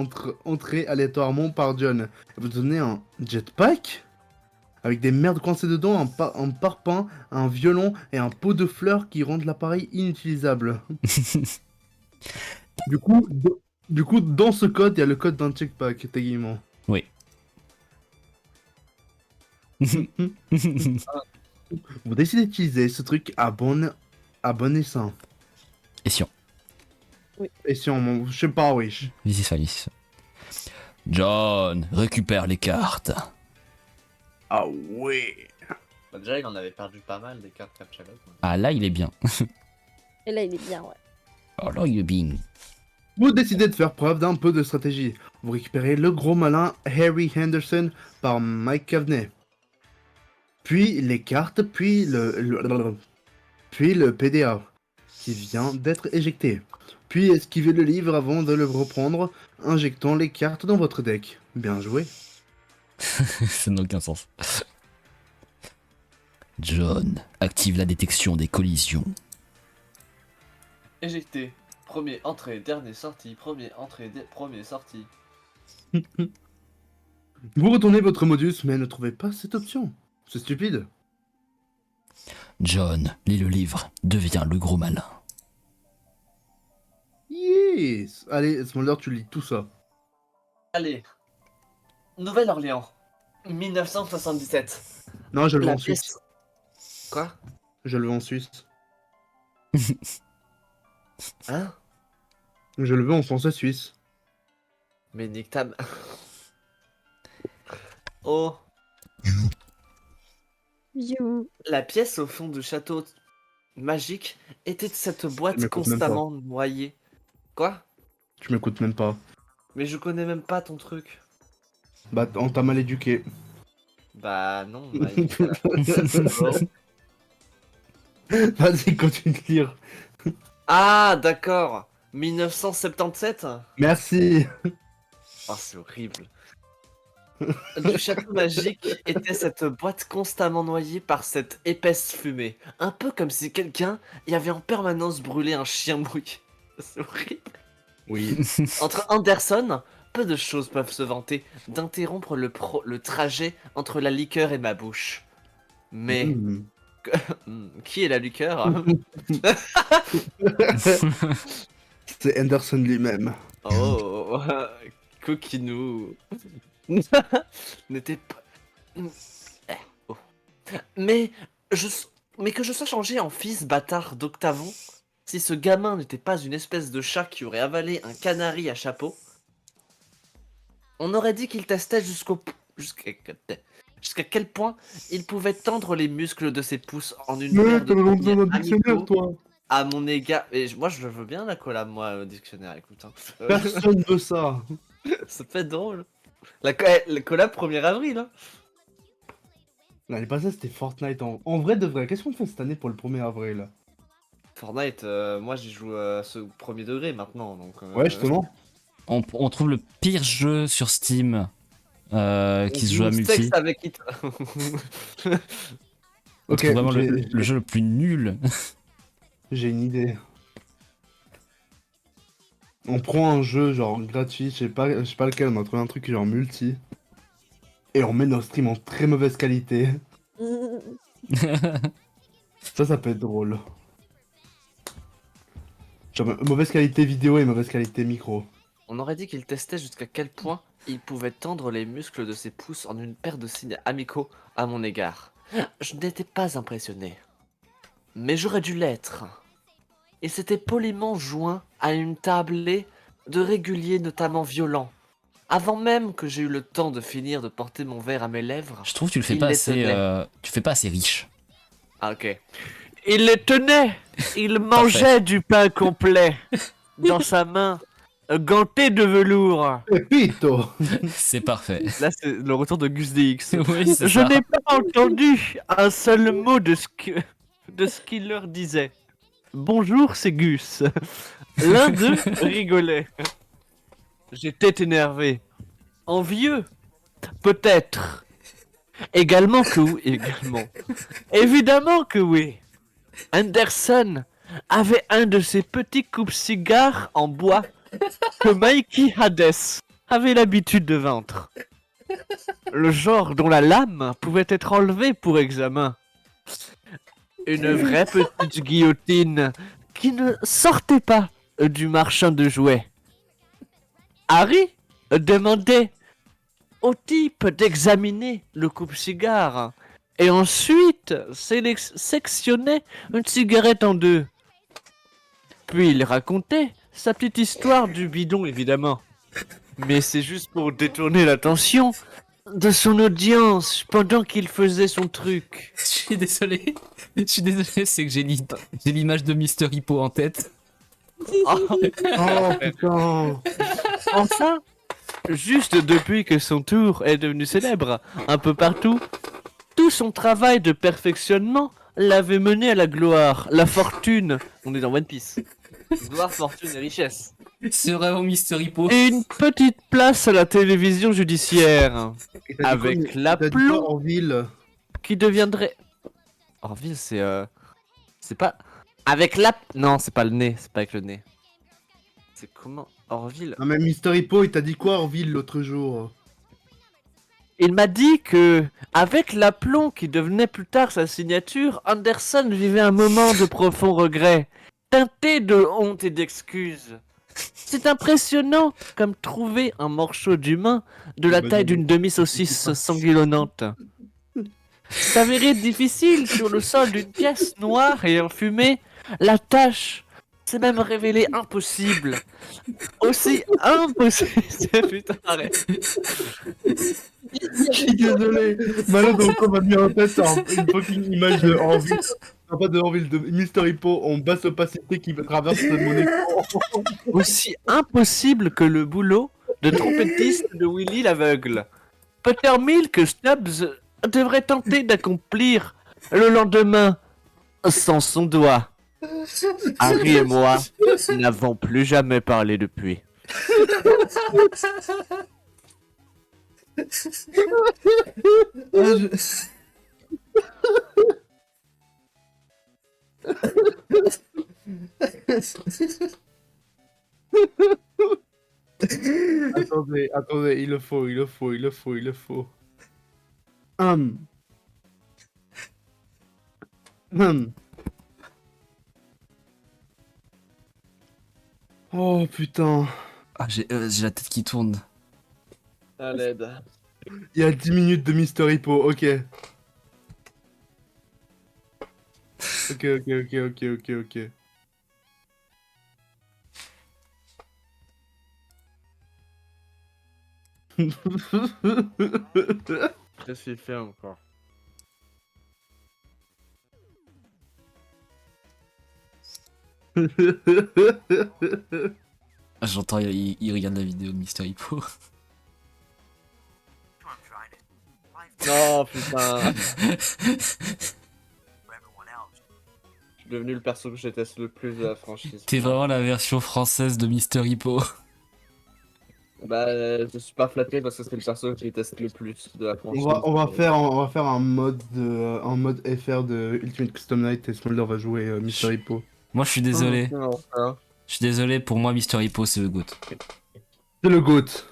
entré aléatoirement par John. Vous donnez un jetpack avec des merdes coincées dedans, un parpaing, un violon et un pot de fleurs qui rendent l'appareil inutilisable. Du coup, dans ce code, il y a le code d'un jetpack, techniquement. Oui. Vous décidez d'utiliser ce truc à bon escient. Et si on. Escient, je sais pas, wesh. Ici ça. John, récupère les cartes. Ah ouais. Bah, déjà, il en avait perdu pas mal des cartes Captcha-Lock. Ah là, il est bien. Et là, il est bien, ouais. Oh là, il est bien. Vous décidez de faire preuve d'un peu de stratégie. Vous récupérez le gros malin Harry Henderson par Mike Caveney. Puis les cartes, puis le PDA qui vient d'être éjecté. Puis esquivez le livre avant de le reprendre, injectant les cartes dans votre deck. Bien joué. Ça n'a aucun sens. John, active la détection des collisions. Éjecté. Premier entrée, dernier sorti. Premier entrée, premier sorti. Vous retournez votre modus, mais ne trouvez pas cette option. C'est stupide. John, lis le livre, deviens le gros malin. Yes. Allez, Smolder, tu lis tout ça. Allez. Nouvelle-Orléans. 1977. Non, je le veux La en Suisse. pièce. Quoi? Je le veux en Suisse. Hein? Je le veux en français suisse. Mais nique ta... Oh. You. La pièce au fond du château magique était cette boîte Je m'écoute même pas. constamment noyée. Quoi? Tu m'écoutes même pas. Mais je connais même pas ton truc. Bah, on t'a mal éduqué. Bah non. Bah, Oh. Vas-y, continue de lire. Ah d'accord. 1977. Merci. Oh c'est horrible. Du château magique était cette boîte constamment noyée par cette épaisse fumée. Un peu comme si quelqu'un y avait en permanence brûlé un chien mouillé. C'est horrible. Oui. Entre Anderson, peu de choses peuvent se vanter d'interrompre le trajet entre la liqueur et ma bouche. Mais Mm. qui est la liqueur? C'est Anderson lui-même. Oh, coquinou. N'était pas. Eh, oh. Mais mais que je sois changé en fils bâtard d'Octavon, si ce gamin n'était pas une espèce de chat qui aurait avalé un canari à chapeau, on aurait dit qu'il testait jusqu'à quel point il pouvait tendre les muscles de ses pouces en une paire de poignets amicaux toi. à mon égard. Et moi, je veux bien la collab, moi, au dictionnaire, écoute. Hein. Personne veut ça. Ça peut être drôle. La collab 1er avril, hein. L'année passée, c'était Fortnite. En vrai de vrai, qu'est-ce qu'on fait cette année pour le 1er avril? Fortnite, moi j'y joue ce premier degré maintenant, donc... Ouais, justement. On trouve le pire jeu sur Steam qui se joue à multi. Sexe avec it. On Ok, trouve vraiment j'ai- le jeu le plus nul. J'ai une idée. On prend un jeu genre gratuit, je sais pas lequel, on a trouvé un truc genre multi. Et on met nos streams en très mauvaise qualité. Ça peut être drôle. Genre mauvaise qualité vidéo et mauvaise qualité micro. On aurait dit qu'il testait jusqu'à quel point il pouvait tendre les muscles de ses pouces en une paire de signes amicaux à mon égard. Je n'étais pas impressionné, mais j'aurais dû l'être. Il s'était poliment joint à une tablée de réguliers notamment violents. Avant même que j'ai eu le temps de finir de porter mon verre à mes lèvres, Je trouve que tu le fais il pas les assez. tenait. Tu fais pas assez riche. Ah ok. Il les tenait. Il mangeait du pain complet dans sa main, gantée de velours. Pepito. C'est parfait. Là, c'est le retour de Gus DX. Oui, c'est Je ça. n'ai pas entendu un seul mot de ce qu'il leur disait. Bonjour, c'est Gus. L'un d'eux rigolait. J'étais énervé. Envieux. Peut-être. Également que oui. Également. Évidemment que oui. Anderson avait un de ces petits coupes-cigares en bois que Mikey Hades avait l'habitude de vendre. Le genre dont la lame pouvait être enlevée pour examen. Une vraie petite guillotine qui ne sortait pas du marchand de jouets. Harry demandait au type d'examiner le coupe-cigare et ensuite sectionnait une cigarette en deux. Puis il racontait sa petite histoire du bidon, évidemment. Mais c'est juste pour détourner l'attention de son audience pendant qu'il faisait son truc. Je suis désolé. Je suis désolé, c'est que j'ai l'image de Mister Hippo en tête. Oh putain. Enfin, juste depuis que son tour est devenu célèbre un peu partout, tout son travail de perfectionnement l'avait mené à la gloire, la fortune. On est dans One Piece. Gloire, fortune et richesse. C'est vraiment Mister Hippo. Et une petite place à la télévision judiciaire. Et t'as dit Avec quoi, la t'as dit quoi, plomb Orville. qui deviendrait... Orville, c'est... C'est pas... Avec la... Non, c'est pas le nez, c'est pas avec le nez. C'est comment Orville... Ah mais Mister Hippo, il t'a dit quoi Orville l'autre jour? Il m'a dit que, avec l'aplomb qui devenait plus tard sa signature, Anderson vivait un moment de profond regret, teinté de honte et d'excuses. C'est impressionnant comme trouver un morceau d'humain de la taille d'une demi-saucisse sanguillonnante. S'avérait difficile sur le sol d'une pièce noire et enfumée, la tâche s'est même révélée impossible. Aussi impossible... Putain, arrête. Je suis désolé. Malade donc on m'a mis en tête une fucking image de Orville. Non, pas de Orville, de Mister Hippo en basse opacité qui traverse mon écran. Aussi impossible que le boulot de trompettiste de Willy l'aveugle. Petermille que Stubbs devrait tenter d'accomplir le lendemain sans son doigt. Harry et moi n'avons plus jamais parlé depuis. Attendez, il le faut. Oh putain. Ah, j'ai la tête qui tourne. À l'aide. Il y a 10 minutes de Mister Hippo, ok. Ok. Qu'est-ce qu'il fait encore? Ah, j'entends, il regarde la vidéo de Mister Hippo. Non, putain. Je suis devenu le perso que je déteste le plus de la franchise. T'es vraiment la version française de Mister Hippo. Bah, je suis pas flatté parce que c'est le perso que je déteste le plus de la franchise. On va faire un mode FR de Ultimate Custom Night et Smolder va jouer Mister Hippo. Moi, je suis désolé. Non, hein. Je suis désolé, pour moi, Mister Hippo, c'est le GOAT. C'est le GOAT.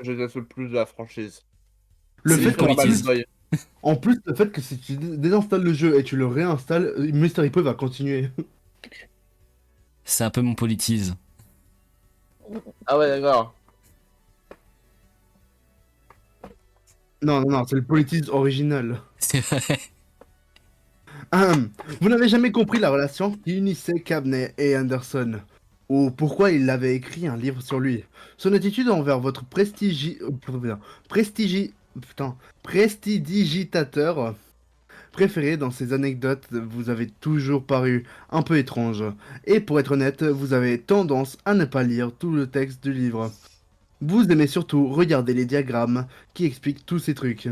Je déteste le plus de la franchise. Le C'est fait les qu'en politiques. plus, en plus, le fait que si tu désinstalles le jeu et tu le réinstalles, Mister Hippo va continuer. C'est un peu mon politise. Ah ouais, d'accord. Non, c'est le politique original. C'est vrai. Vous n'avez jamais compris la relation qui unissait Cabney et Anderson, ou pourquoi il avait écrit un livre sur lui. Son attitude envers votre prestidigitateur préféré dans ses anecdotes vous avez toujours paru un peu étrange. Et pour être honnête, vous avez tendance à ne pas lire tout le texte du livre. Vous aimez surtout regarder les diagrammes qui expliquent tous ces trucs.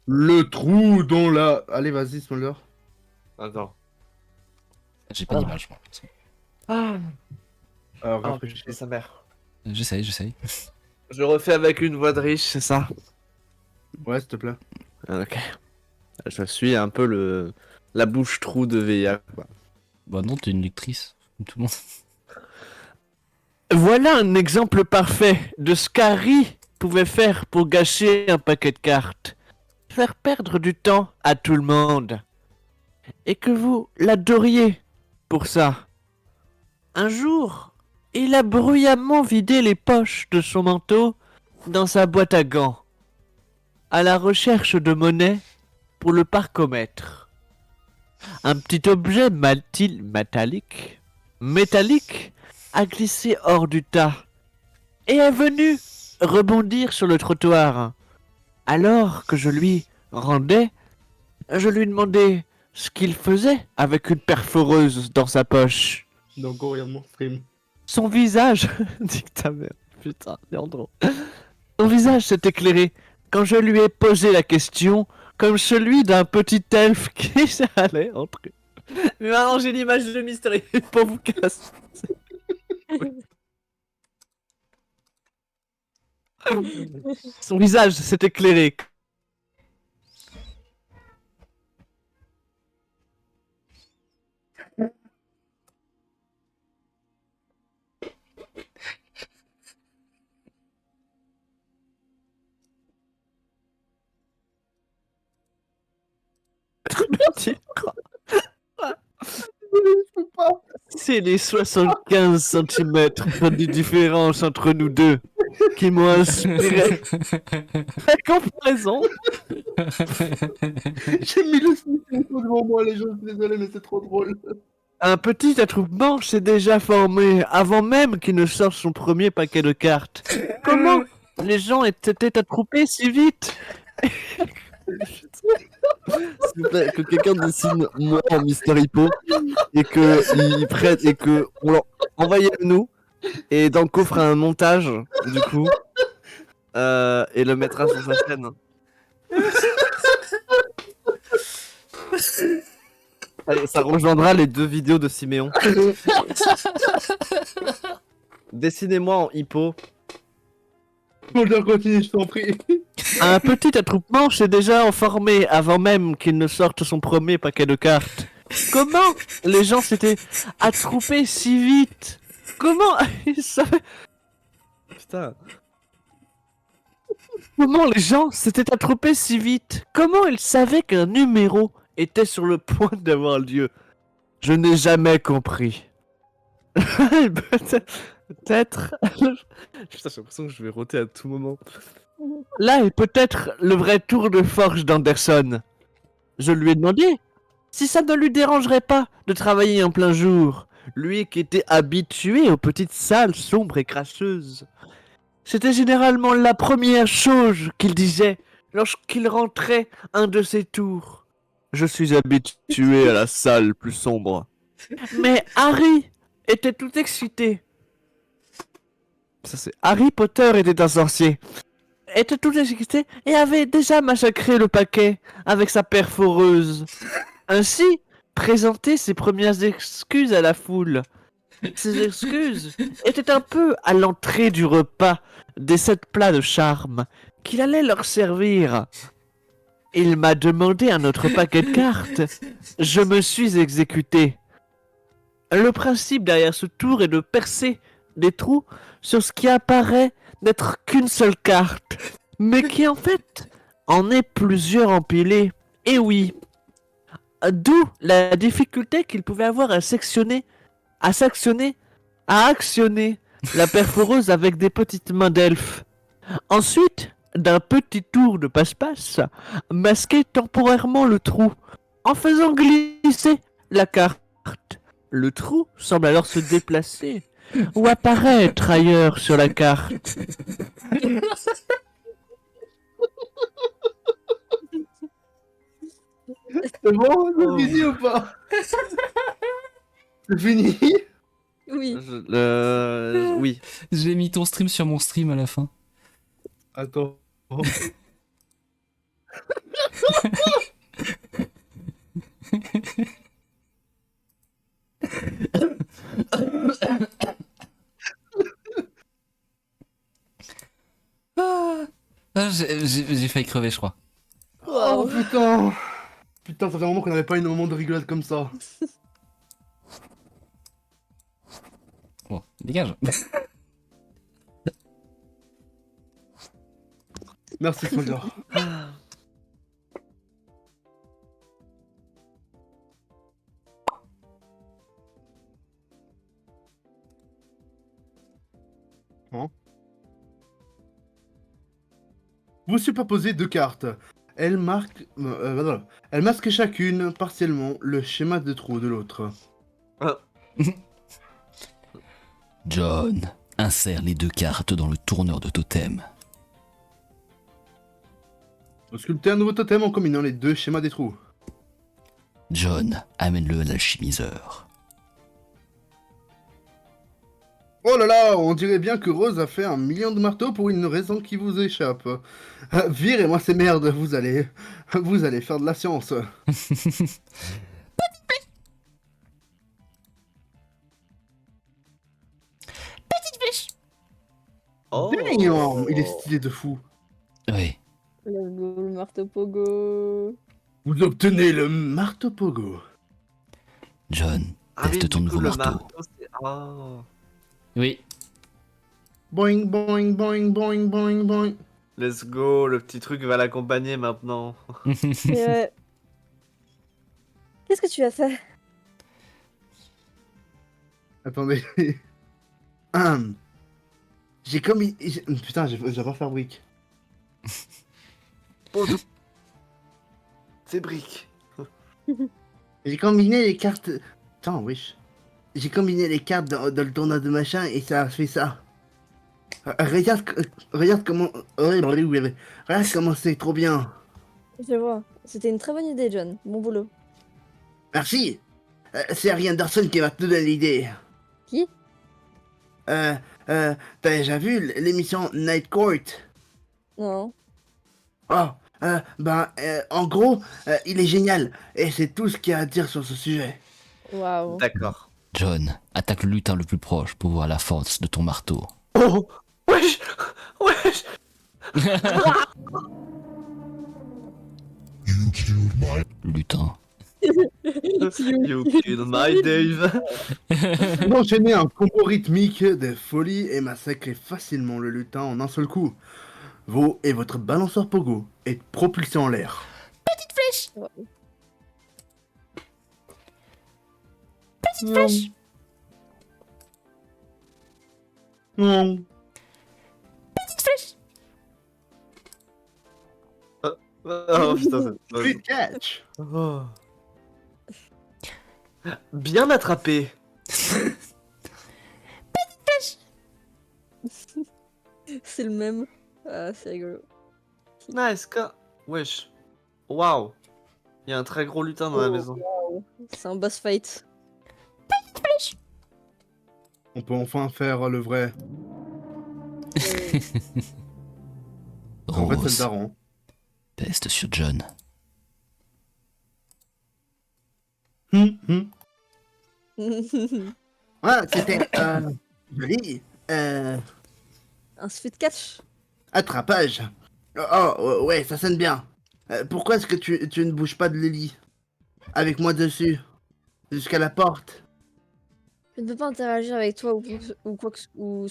Le trou dans la... Allez, vas-y, Smolder. Attends. J'ai pas d'image, moi. Ah, Rafraîchis. sa mère. J'essaye. Je refais avec une voix de riche, c'est ça? Ouais, s'il te plaît. Ok. Je suis un peu la bouche trou de VIA, quoi. Bah non, t'es une lectrice. Tout le monde. Voilà un exemple parfait de ce qu'Harry pouvait faire pour gâcher un paquet de cartes. Faire perdre du temps à tout le monde. Et que vous l'adoriez pour ça. Un jour, il a bruyamment vidé les poches de son manteau dans sa boîte à gants, à la recherche de monnaie pour le parcomètre. Un petit objet métallique a glissé hors du tas et est venu rebondir sur le trottoir. Alors que je lui rendais, je lui demandais ce qu'il faisait avec une perforeuse dans sa poche. Donc, regarde mon stream. Son visage... Dis que ta mère. Putain, Leandro. Son visage s'est éclairé quand je lui ai posé la question comme celui d'un petit elfe qui allait entrer. Mais maintenant j'ai l'image de Mystery pour vous casser. Son visage s'est éclairé. C'est les 75 cm de différence entre nous deux qui m'ont inspiré la comparaison. J'ai mis le sniff devant moi, les gens, je suis désolé, mais c'est trop drôle. Un petit attroupement s'est déjà formé avant même qu'il ne sorte son premier paquet de cartes. Comment les gens étaient attroupés si vite? S'il vous plaît, que quelqu'un dessine moi en Mister Hippo et que il prête et que on l'envoie à nous et Danko fera un montage du coup et le mettra sur sa chaîne. Allez, ça rejoindra les 2 vidéos de Siméon. Dessinez-moi en hippo. Smolder, continue, je t'en prie. Un petit attroupement s'est déjà formé avant même qu'il ne sorte son premier paquet de cartes. Comment les gens s'étaient attroupés si vite? Comment ils savaient... Putain. Comment les gens s'étaient attroupés si vite? Comment ils savaient qu'un numéro était sur le point d'avoir lieu? Je n'ai jamais compris. Peut-être... Putain, j'ai l'impression que je vais roter à tout moment. Là est peut-être le vrai tour de force d'Anderson. Je lui ai demandé si ça ne lui dérangerait pas de travailler en plein jour, lui qui était habitué aux petites salles sombres et crasseuses. C'était généralement la première chose qu'il disait lorsqu'il rentrait un de ses tours. Je suis habitué à la salle plus sombre. Mais Harry était tout excité. Ça c'est Harry Potter était un sorcier. Était tout excité et avait déjà massacré le paquet avec sa perforeuse. Ainsi, présentait ses premières excuses à la foule. Ces excuses étaient un peu à l'entrée du repas des 7 plats de charme qu'il allait leur servir. Il m'a demandé un autre paquet de cartes. Je me suis exécuté. Le principe derrière ce tour est de percer des trous sur ce qui apparaît n'être qu'une seule carte, mais qui en fait en est plusieurs empilées. Et oui, d'où la difficulté qu'il pouvait avoir à actionner la perforeuse avec des petites mains d'elfe. Ensuite, d'un petit tour de passe-passe, masquez temporairement le trou en faisant glisser la carte. Le trou semble alors se déplacer ou apparaître ailleurs sur la carte. C'est bon, c'est fini ou pas? C'est fini? Oui. Oui. J'ai mis ton stream sur mon stream à la fin. Attends. J'ai failli crever, je crois. Oh Waouh. putain! Putain, ça fait un moment qu'on n'avait pas eu un moment de rigolade comme ça. Bon, dégage. Merci Soldier. Hein? Vous superposez deux cartes. Elles masquent chacune partiellement le schéma de trou de l'autre. John, insère les 2 cartes dans le tourneur de totem. Vous sculptez un nouveau totem en combinant les deux schémas des trous. John, amène-le à l'alchimiseur. Oh là là, on dirait bien que Rose a fait 1 million de marteaux pour une raison qui vous échappe. Virez-moi ces merdes, vous allez faire de la science. Oh. Damn, il est stylé de fou. Oui, Le marteau pogo. Vous obtenez le marteau pogo. John, teste ton nouveau marteau. Oui. Boing, boing, boing, boing, boing, boing. Let's go, le petit truc va l'accompagner maintenant. Et, qu'est-ce que tu as fait? Attendez. J'ai commis... Putain, je vais refaire brique. C'est brique. J'ai combiné les cartes... Attends, wesh. J'ai combiné les cartes dans le tournoi de machin et ça a fait ça. Regarde comment... Regarde comment c'est trop bien. Je vois. C'était une très bonne idée, John. Bon boulot. Merci. C'est Ariane Anderson qui m'a donné l'idée. Qui? T'as déjà vu l'émission Night Court? Non. Oh, en gros, il est génial. Et c'est tout ce qu'il y a à dire sur ce sujet. Waouh. D'accord. John, attaque le lutin le plus proche pour voir la force de ton marteau. Oh. Wesh. Wesh. Lutin. You killed my Dave. Enchaînez un combo rythmique de folie et massacrez facilement le lutin en un seul coup. Vous et votre balanceur pogo êtes propulsés en l'air. Petite flèche. Non. Oh putain, Free catch. Oh. Bien attrapé. C'est le même. Ah, c'est rigolo. Nice, wesh. Waouh. Il y a un très gros lutin dans la Oh, maison. waouh. C'est un boss fight. On peut enfin faire le vrai. En fait, c'est le Rose, daron. peste sur John. Ah, c'était joli. Un speed catch. Attrapage. Oh, ouais, ça sonne bien. Pourquoi est-ce que tu ne bouges pas de Lily? Avec moi dessus. Jusqu'à la porte. Je ne peux pas interagir avec toi ou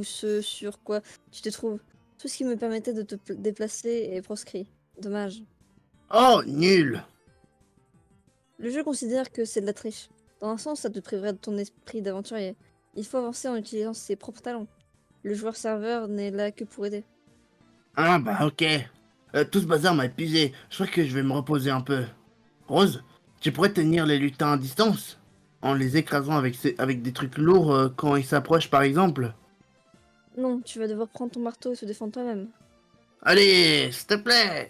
ce sur quoi tu te trouves. Tout ce qui me permettait de te déplacer est proscrit. Dommage. Oh, nul. Le jeu considère que c'est de la triche. Dans un sens, ça te priverait de ton esprit d'aventurier. Il faut avancer en utilisant ses propres talents. Le joueur-serveur n'est là que pour aider. Ah bah ok. Tout ce bazar m'a épuisé. Je crois que je vais me reposer un peu. Rose, tu pourrais tenir les lutins à distance? En les écrasant avec des trucs lourds quand ils s'approchent par exemple? Non, tu vas devoir prendre ton marteau et se défendre toi-même. Allez, s'il te plaît!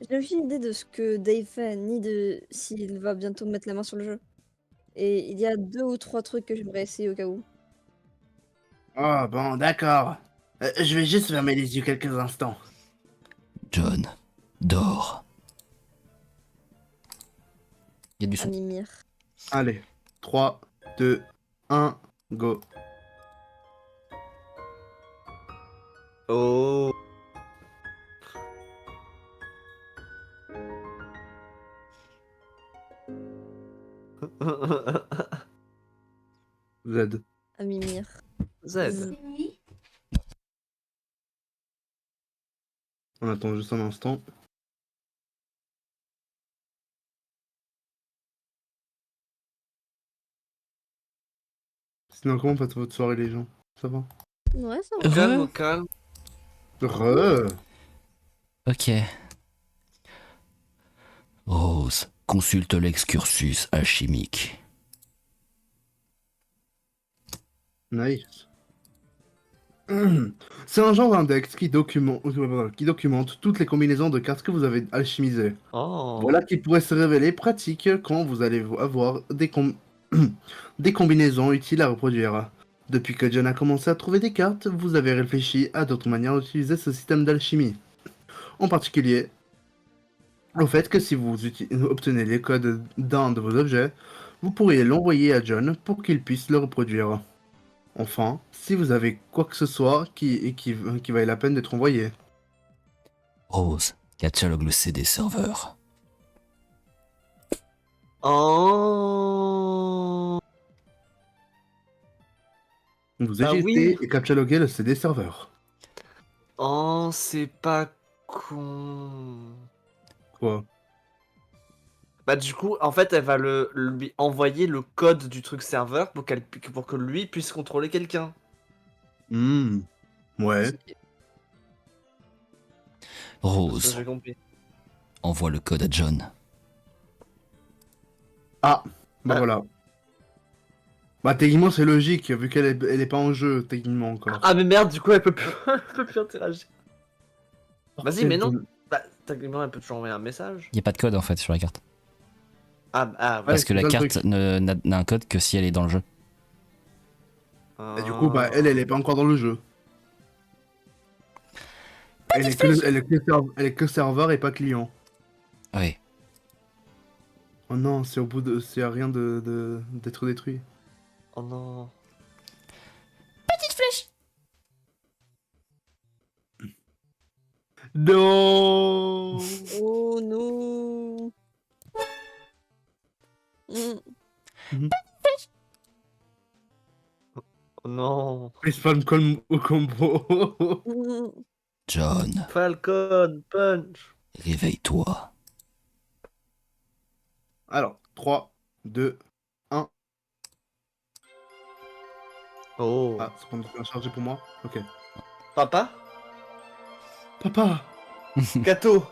Je n'ai aucune idée de ce que Dave fait, ni de s'il va bientôt mettre la main sur le jeu. Et il y a 2 ou 3 trucs que j'aimerais essayer au cas où. Oh bon, d'accord. Je vais juste fermer les yeux quelques instants. John, dors. Il y a du À son. Mimir. Allez, 3, 2, 1, go. Oh. Z. À Mimir. Z. On attend juste un instant. Sinon, comment passe votre soirée, les gens? Ça va? Ouais, ça va. Calme, calme. Re. Ok. Rose, consulte l'excursus alchimique. Nice. C'est un genre d'index qui documente toutes les combinaisons de cartes que vous avez alchimisées. Oh. Voilà qui pourrait se révéler pratique quand vous allez avoir des combinaisons utiles à reproduire. Depuis que John a commencé à trouver des cartes, vous avez réfléchi à d'autres manières d'utiliser ce système d'alchimie. En particulier, au fait que si vous obtenez les codes d'un de vos objets, vous pourriez l'envoyer à John pour qu'il puisse le reproduire. Enfin, si vous avez quoi que ce soit qui vaille la peine d'être envoyé. Rose, catalogue le CD serveur. Oh. Vous Bah éjectez oui. et cataloguez le CD serveur. Oh, c'est pas con. Quoi? Bah du coup, en fait, elle va lui envoyer le code du truc serveur pour que lui puisse contrôler quelqu'un. Hmm. Ouais. C'est ce que Rose, j'ai compris. envoie le code à John. Ah, bah Ah. voilà. Bah techniquement c'est logique, vu elle est pas en jeu, techniquement encore. Ah mais merde, du coup, elle peut plus, elle peut plus interagir. Vas-y, mais non. Bah, techniquement, elle peut toujours envoyer un message. Il n'y a pas de code en fait sur la carte. Ah, ouais. Parce que c'est la ça le carte truc. n'a un code que si elle est dans le jeu. Et du coup, bah elle est pas encore dans le jeu. Elle est que serveur et pas client. Oui. Oh non, c'est à rien d'être détruit. Oh non. Non. Oh non. Mm. Oh non. Respawn au combo. Mm. John, Falcon, punch. réveille-toi. Alors, 3, 2, 1. Oh. Ah, c'est pas bien chargé pour moi. Ok. Papa? Papa. Gâteau?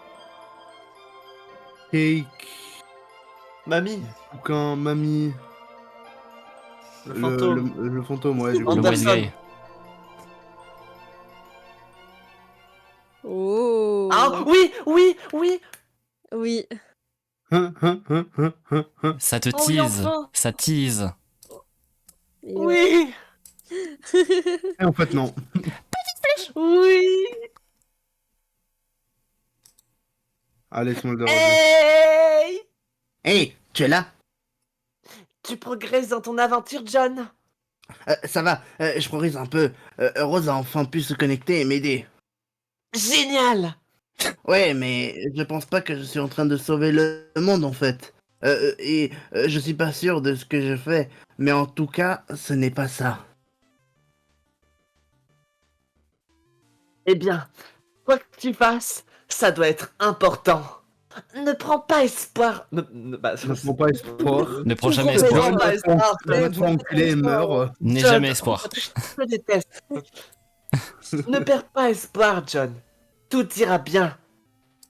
Cake. Mamie? Bouquin, mamie. Le fantôme? Le fantôme, ouais, du coup. Le Anderson. wise guy. Oh. Ah oui, oui, oui. Oui. Ça te Oh oui, tease. enfin. Ça tease. Et ouais. Oui, Et en fait, non. oui. Allez, Smolder. Hey! Hey, tu es là? Tu progresses dans ton aventure, John. Ça va, je progresse un peu. Rose a enfin pu se connecter et m'aider. Génial. Ouais, mais je pense pas que je suis en train de sauver le monde en fait. Je suis pas sûr de ce que je fais, mais en tout cas, ce n'est pas ça. Eh bien, quoi que tu fasses, ça doit être important. Ne prends pas espoir. Bah, Ne prends pas espoir. Ne prends Tu jamais prends espoir. prends pas espoir. Va te faire enculer et meurs. N'aie John, jamais espoir. Je te déteste. Ne perds pas espoir, John. Tout ira bien.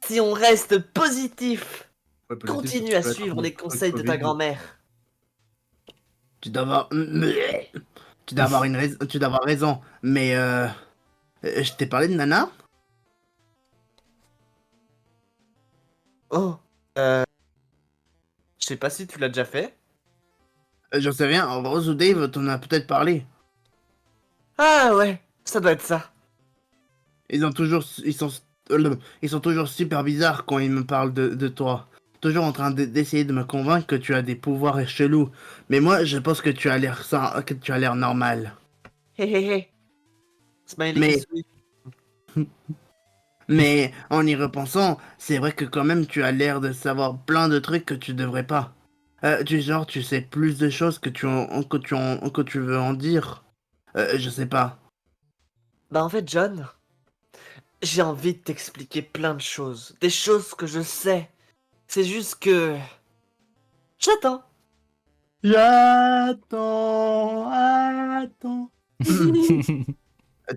Si on reste positif. Ouais, positif, Continue ça à peut être suivre un les peu conseils de ta Covid. grand-mère. Tu dois avoir... Tu dois avoir une raison. Tu dois avoir raison. Mais je t'ai parlé de Nana? Oh. Je sais pas si tu l'as déjà fait. J'en sais rien. Rose ou Dave t'en a peut-être parlé. Ah ouais, ça doit être ça. Ils sont toujours super bizarres quand ils me parlent de toi. Toujours en train d'essayer de me convaincre que tu as des pouvoirs chelous. Mais moi, je pense que tu as l'air normal. Hé hé hé. Smiley Mais- qui sourit. Mais en y repensant, c'est vrai que quand même tu as l'air de savoir plein de trucs que tu devrais pas. Du genre, tu sais plus de choses que tu veux en dire. Je sais pas. Bah en fait, John, j'ai envie de t'expliquer plein de choses. Des choses que je sais. C'est juste que... J'attends. Attends.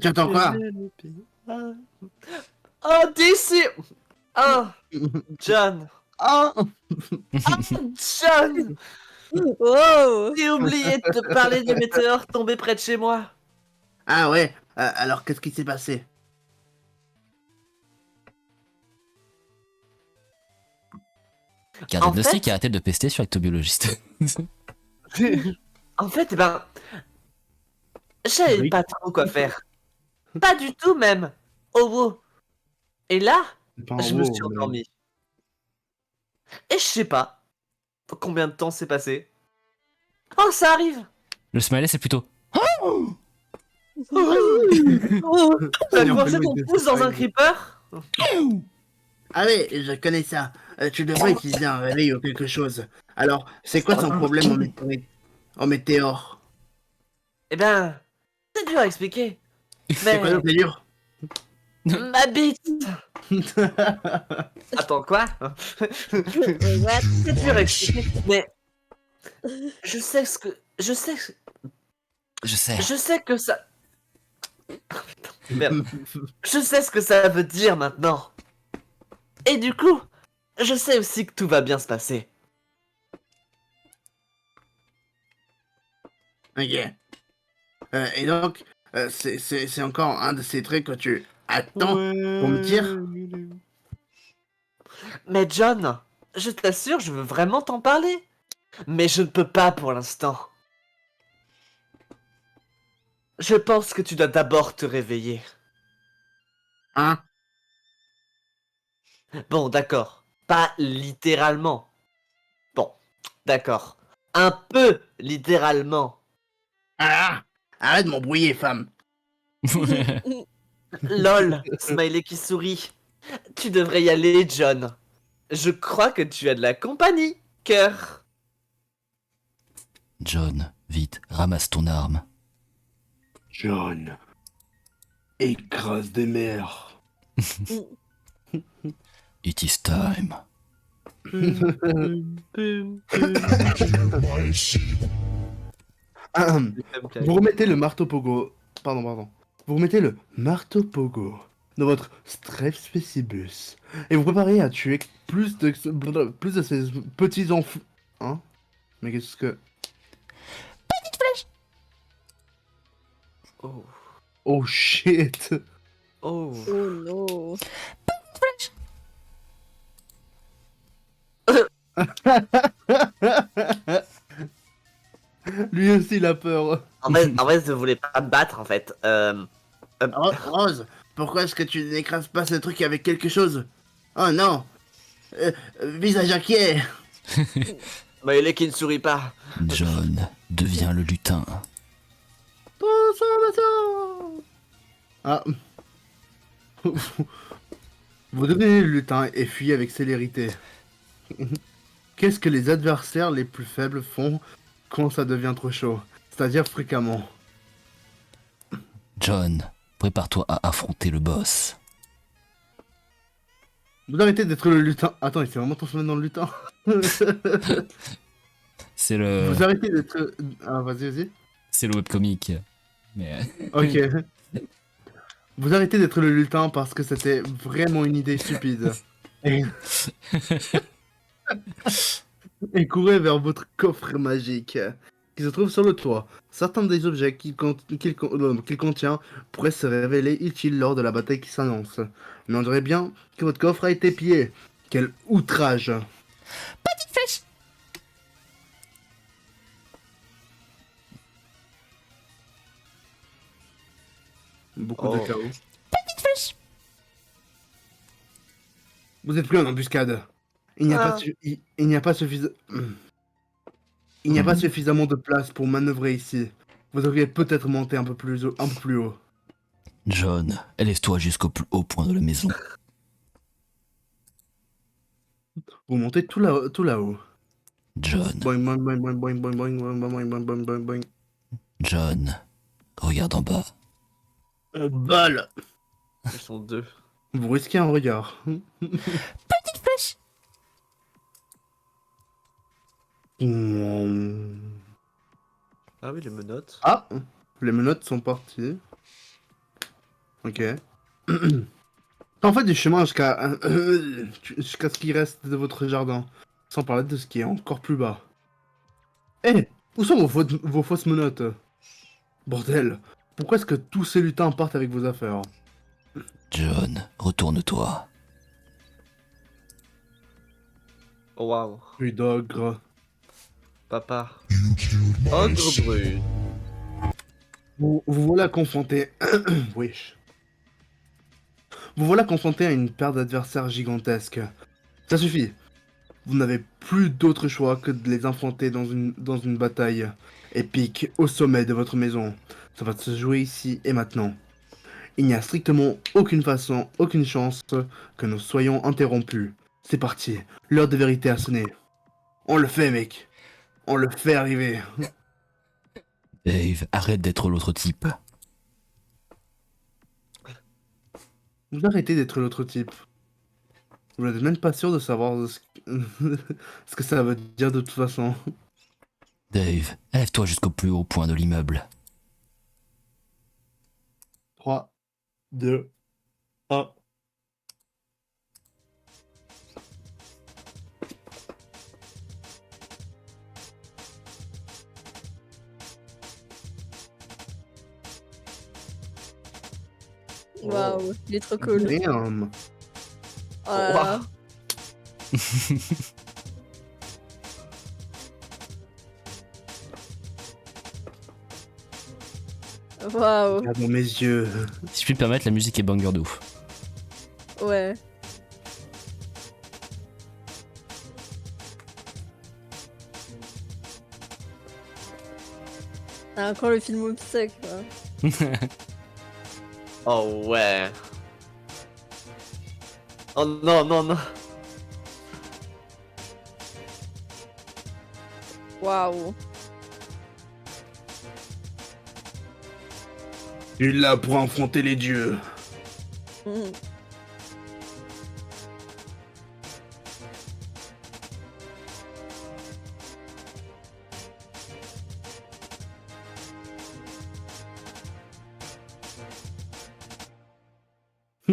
Tu attends quoi? Oh, d'ici. Oh, John. Oh. John, Wow. j'ai oublié de te parler des météores tombés près de chez moi. Ah ouais, alors qu'est-ce qui s'est passé? Gardez En de fait- scie qui a arrêté de pester sur l'ectobiologiste. En fait, eh ben... Je savais Oui. pas trop quoi faire. Pas du tout même. Oh, wow. Et là, je me suis endormi. Et je sais pas combien de temps s'est passé. Oh, ça arrive. Le smiley, c'est plutôt. Oh, t'as coincé ton pouce dans un creeper? Ah ouais, je connais ça. Tu devrais utiliser un réveil ou quelque chose. Alors, c'est quoi son problème en météore? Eh ben, c'est dur à expliquer. C'est quoi Mais le plus dur? ma bite. Attends, quoi? What? C'est dur à expliquer. Mais je sais ce que... Je sais que ça... Merde. Je sais ce que ça veut dire maintenant. Et du coup, je sais aussi que tout va bien se passer. Ok. Et donc, c'est encore un de ces trucs que tu attends pour me dire? Mais John, je t'assure, je veux vraiment t'en parler. Mais je ne peux pas pour l'instant. Je pense que tu dois d'abord te réveiller. Hein? Bon, d'accord. Pas littéralement. Bon, d'accord. Un peu littéralement. Ah! Arrête de m'embrouiller, femme! LOL, Smiley qui sourit. Tu devrais y aller, John. Je crois que tu as de la compagnie, cœur. John, vite, ramasse ton arme. John, écrase des mers. It is time. Vous remettez le marteau pogo. Pardon. Vous remettez le marteau pogo dans votre strepsicibus et vous préparez à tuer plus de ces petits enfants. Hein? Mais qu'est-ce que. Oh. Oh shit! Oh. Oh non. Lui aussi il a peur. En fait, je voulais pas me battre, en fait. Rose, pourquoi est-ce que tu n'écrases pas ce truc avec quelque chose? Oh non! Visage inquiet! Smiley qui ne sourit pas. John, deviens le lutin. Ah. Vous devenez le lutin et fuyez avec célérité. Qu'est-ce que les adversaires les plus faibles font quand ça devient trop chaud? C'est-à-dire fréquemment. John, prépare-toi à affronter le boss. Vous arrêtez d'être le lutin. Attends, il s'est vraiment transformé dans le lutin. C'est le, Vous arrêtez d'être. Ah, vas-y, vas-y. c'est le webcomic. Mais Ok. Vous arrêtez d'être le lutin parce que c'était vraiment une idée stupide. Et, et courez vers votre coffre magique qui se trouve sur le toit. Certains des objets qu'il contient pourraient se révéler utiles lors de la bataille qui s'annonce. Mais on dirait bien que votre coffre a été pillé. Quel outrage! flèche. Beaucoup Oh. de chaos. Vous êtes plus en embuscade. Il n'y a pas il n'y a pas il n'y a pas suffisamment de place pour manœuvrer ici. Vous devriez peut-être monter un peu plus haut. John, élève-toi jusqu'au plus haut point de la maison. Vous montez tout là-haut. John, Boing, boing, boing, boing, boing, boing, boing, boing, boing, boing, boing, boing, boing. John, regarde en bas. Balle! Ils sont deux. Vous risquez un regard. Ah oui, les menottes. Ah! Les menottes sont parties. Ok. En fait, du chemin jusqu'à ce qu'il reste de votre jardin. Sans parler de ce qui est encore plus bas. Eh! Où sont vos fausses menottes? Bordel! Pourquoi est-ce que tous ces lutins partent avec vos affaires? John, retourne-toi. Oh waouh. Oui, d'ogre. Papa. Ogre brûle. Vous voilà confronté. Wesh. Vous voilà confronté à une paire d'adversaires gigantesques. Ça suffit. Vous n'avez plus d'autre choix que de les affronter dans une bataille épique au sommet de votre maison. Ça va se jouer ici et maintenant. Il n'y a strictement aucune façon, aucune chance que nous soyons interrompus. C'est parti. L'heure de vérité a sonné. On le fait, mec. On le fait arriver. Dave, arrête d'être l'autre type. Vous arrêtez d'être l'autre type. Vous n'êtes même pas sûr de savoir ce que ça veut dire de toute façon. Dave, élève-toi jusqu'au plus haut point de l'immeuble. 3, 2, 1. Waouh, il est trop cool. Damn. Oh là là. Waouh, Regarde dans mes yeux. Si je puis me permettre, la musique est banger de ouf. ouais. Ah, encore le film obsèque, quoi. Oh ouais. Oh non, non, non. Waouh. Tu es là pour affronter les dieux. Mhm.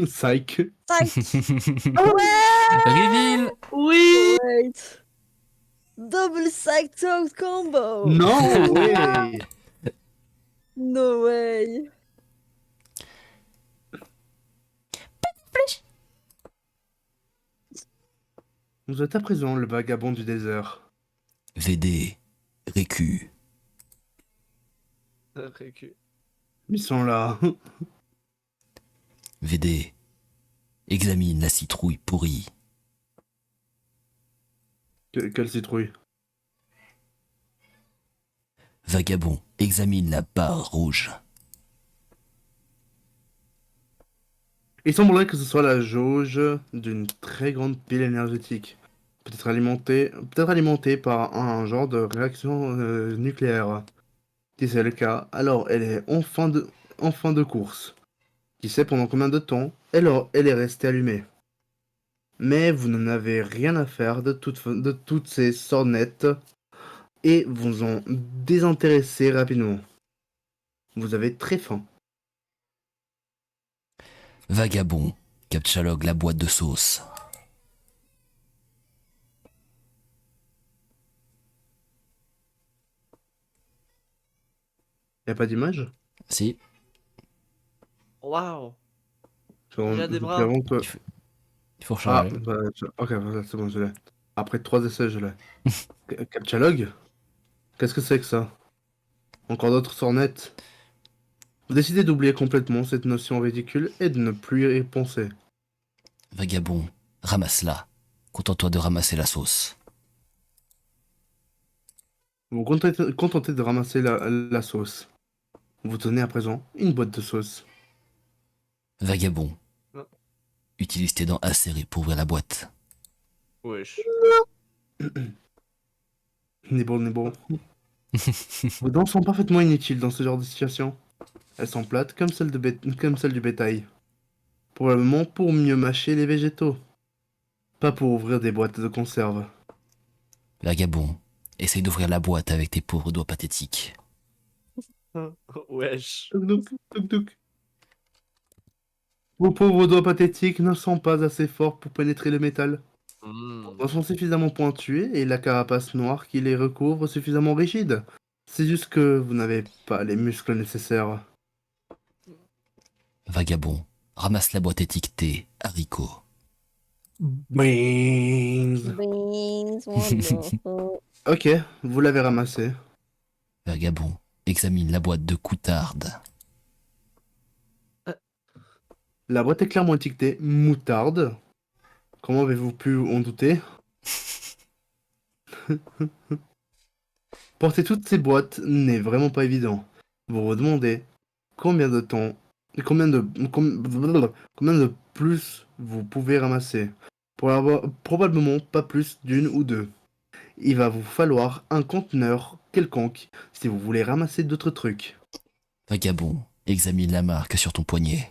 Psych. Tac. Reveal. Oui. Wait. Double psyched out combo. Non, way. No way. Vous êtes à présent le vagabond du désert. VD, Récu, Récu. Ils sont là. VD, examine la citrouille pourrie. Quelle citrouille. Vagabond, examine la barre rouge. Il semblerait que ce soit la jauge d'une très grande pile énergétique. Peut-être alimentée par un genre de réaction nucléaire. Si c'est le cas, alors elle est en fin de course. Qui sait pendant combien de temps elle est restée allumée. Mais vous n'en avez rien à faire de toutes ces sornettes et vous en désintéressez rapidement. Vous avez très faim. Vagabond, Captchalogue la boîte de sauce. Y a pas d'image? Si, Waouh. Genre, Il a des depuis bras. avant que... il faut Ah, recharger. bah, ok, voilà, c'est bon, je l'ai. Après 3 essais, je l'ai. Captchalogue? Qu'est-ce que c'est que ça? Encore d'autres sornettes? Vous décidez d'oublier complètement cette notion ridicule et de ne plus y penser. Vagabond, ramasse-la. Contente-toi de ramasser la sauce. Vous vous contentez de ramasser la sauce. Vous tenez à présent une boîte de sauce. Vagabond, Non. utilise tes dents acérées pour ouvrir la boîte. Wesh. N'est bon. Vos dents sont parfaitement inutiles dans ce genre de situation. Elles sont plates comme comme celles du bétail. Probablement pour mieux mâcher les végétaux. Pas pour ouvrir des boîtes de conserve. Vagabond, essaye d'ouvrir la boîte avec tes pauvres doigts pathétiques. Wesh. Touk touk, touk touk. Vos pauvres doigts pathétiques ne sont pas assez forts pour pénétrer le métal. Hmm. Ils sont suffisamment pointus et la carapace noire qui les recouvre suffisamment rigide. C'est juste que vous n'avez pas les muscles nécessaires. Vagabond, ramasse la boîte étiquetée haricots. Bings. Beans, wonderful. Ok, vous l'avez ramassé. Vagabond, examine la boîte de coutarde. La boîte est clairement étiquetée moutarde. Comment avez-vous pu en douter? Porter toutes ces boîtes n'est vraiment pas évident. Vous vous demandez combien de temps, combien de plus vous pouvez ramasser. Pour avoir probablement pas plus d'une ou deux. Il va vous falloir un conteneur quelconque si vous voulez ramasser d'autres trucs. Vagabond, examine la marque sur ton poignet.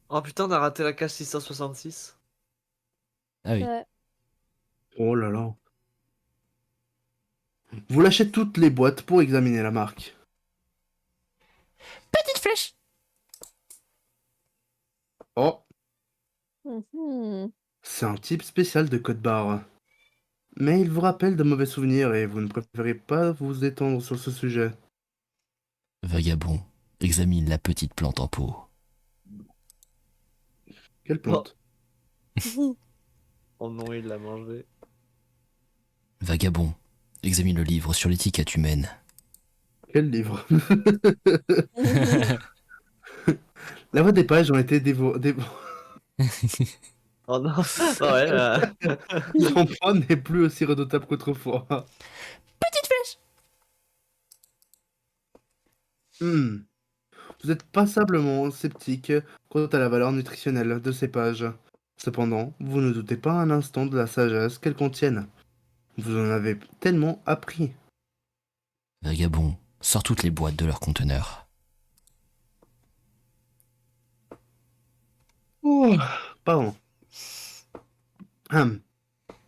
Oh putain, on a raté la cage 666. Ah oui. Ouais. Oh là là. Vous lâchez toutes les boîtes pour examiner la marque. Petite flèche. Oh, Mhm. c'est un type spécial de code barre. Mais il vous rappelle de mauvais souvenirs et vous ne préférez pas vous étendre sur ce sujet. Vagabond, examine la petite plante en pot. Quelle plante? Oh non, il l'a mangé. Vagabond, examine le livre sur l'étiquette humaine. Quel livre? La voix des pages ont été Oh non. Ouais. L'emploi n'est plus aussi redoutable qu'autrefois. Petite flèche. Hmm. Vous êtes passablement sceptique quant à la valeur nutritionnelle de ces pages. Cependant, vous ne doutez pas un instant de la sagesse qu'elles contiennent. Vous en avez tellement appris. Vagabond, sors toutes les boîtes de leur conteneur. Oh, pardon.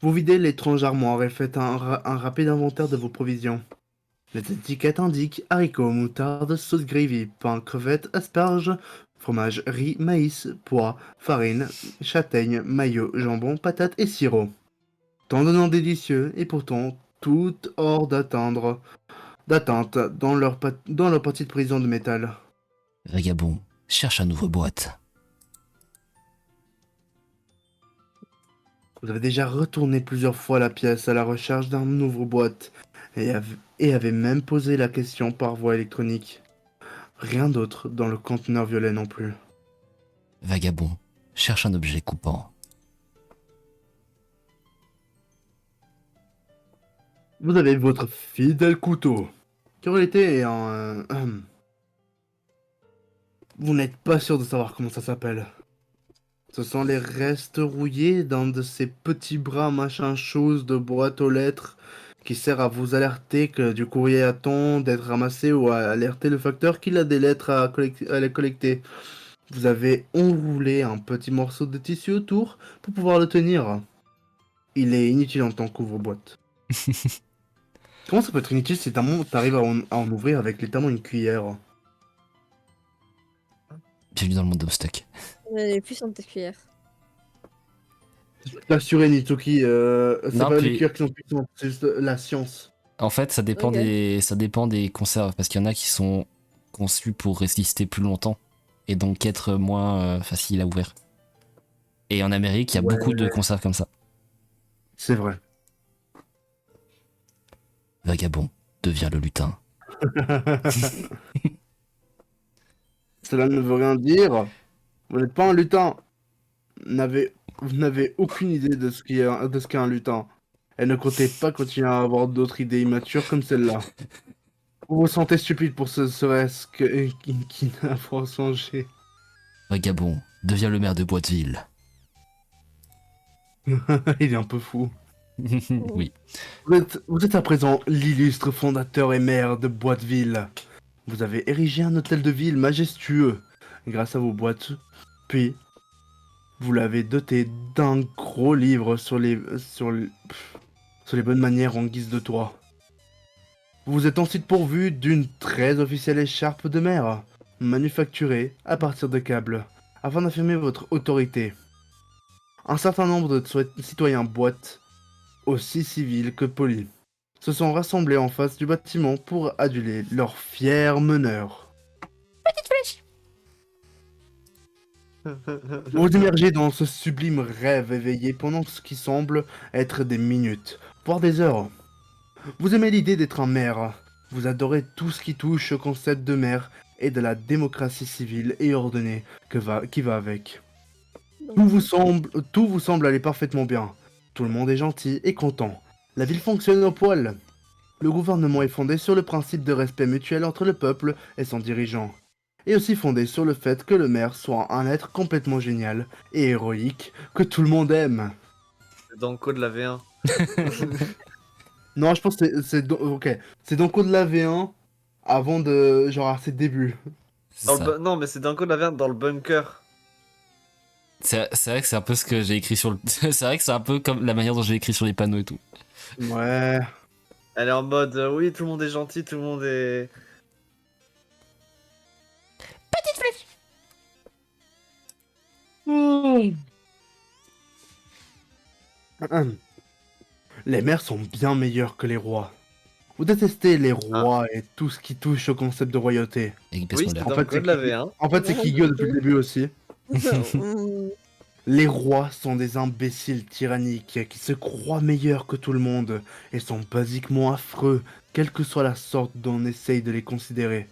Vous videz l'étrange armoire et faites un rapide inventaire de vos provisions. Les étiquettes indiquent haricots, moutarde, sauce gravy, pain, crevettes, asperges, fromage, riz, maïs, pois, farine, châtaigne, maillot, jambon, patates et sirop. Tant de noms délicieux et pourtant toutes hors d'atteinte dans leur petite prison de métal. Vagabond, cherche un ouvre-boîte. Vous avez déjà retourné plusieurs fois la pièce à la recherche d'un ouvre-boîte et avez même posé la question par voie électronique. Rien d'autre dans le conteneur violet non plus. Vagabond, cherche un objet coupant. Vous avez votre fidèle couteau, qui en réalité est un... Vous n'êtes pas sûr de savoir comment ça s'appelle. Ce sont les restes rouillés d'un de ces petits bras machin chose de boîte aux lettres qui sert à vous alerter que du courrier attend d'être ramassé ou à alerter le facteur qu'il a des lettres à les collecter. Vous avez enroulé un petit morceau de tissu autour pour pouvoir le tenir. Il est inutile en tant qu'ouvre-boîte. Comment ça peut être inutile si t'arrives à en ouvrir avec littéralement une cuillère? Bienvenue dans le monde d'Obstacle. Elle est plus en cuillère. Je peux t'assurer, Nitoki, c'est Non, pas les puis cuillères qui sont puissantes, c'est juste la science. en fait, ça dépend Ok. ça dépend des conserves parce qu'il y en a qui sont conçus pour résister plus longtemps et donc être moins faciles à ouvrir. Et en Amérique, il y a Ouais. beaucoup de conserves comme ça. C'est vrai. Vagabond devient le lutin. Cela ne veut rien dire. Vous n'êtes pas un lutin. Vous n'avez aucune idée de ce qu'est un lutin. Et ne comptez pas continuer à avoir d'autres idées immatures comme celle-là. Vous vous sentez stupide pour ce serait-ce que qui n'a pas changé. Vagabond devient le maire de Boîteville. Il est un peu fou. Oui. Vous êtes à présent l'illustre fondateur et maire de Boîteville. Vous avez érigé un hôtel de ville majestueux grâce à vos boîtes. Puis, vous l'avez doté d'un gros livre sur les bonnes manières en guise de toit. Vous êtes ensuite pourvu d'une très officielle écharpe de mer, manufacturée à partir de câbles, afin d'affirmer votre autorité. Un certain nombre de citoyens boîtes, aussi civils que polis, se sont rassemblés en face du bâtiment pour aduler leur fier meneur. Vous immergez dans ce sublime rêve éveillé pendant ce qui semble être des minutes, voire des heures. Vous aimez l'idée d'être un maire. Vous adorez tout ce qui touche au concept de maire et de la démocratie civile et ordonnée qui va avec. Tout vous semble aller parfaitement bien. Tout le monde est gentil et content. La ville fonctionne au poil. Le gouvernement est fondé sur le principe de respect mutuel entre le peuple et son dirigeant. Et aussi fondé sur le fait que le maire soit un être complètement génial et héroïque que tout le monde aime. Dans le code de la V1. Non, je pense que ok. C'est dans Code de la V1 avant de genre à ses débuts. C'est ça. Non, mais c'est dans le code de la V1 dans le bunker. C'est vrai que c'est un peu ce que j'ai écrit sur le. C'est vrai que c'est un peu comme la manière dont j'ai écrit sur les panneaux et tout. Ouais. Elle est en mode oui, tout le monde est gentil, tout le monde est. Les maires sont bien meilleurs que les rois. Vous détestez les rois et tout ce qui touche au concept de royauté. Et Oui, c'est moderne. dans fait, le code de la V1. En fait, c'est Kigo depuis le début aussi. Mm. Les rois sont des imbéciles tyranniques qui se croient meilleurs que tout le monde et sont basiquement affreux, quelle que soit la sorte dont on essaye de les considérer.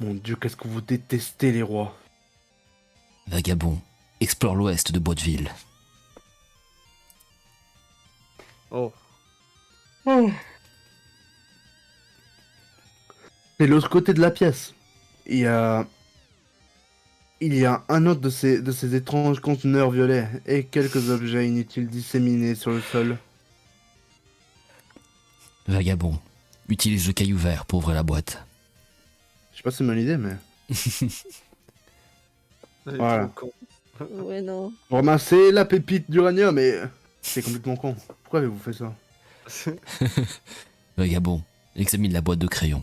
Mon dieu, qu'est-ce que vous détestez les rois. Vagabond explore l'ouest de Boîteville. Oh. C'est l'autre côté de la pièce. Il y a un autre de ces étranges conteneurs violets et quelques objets inutiles disséminés sur le sol. Vagabond utilise le caillou vert pour ouvrir la boîte. Je sais pas si c'est une bonne idée, mais... Elle est Voilà. trop con. Ouais, non. Vous ramassez la pépite d'uranium et... C'est complètement con. Pourquoi avez-vous fait ça? Vagabond examine la boîte de crayons.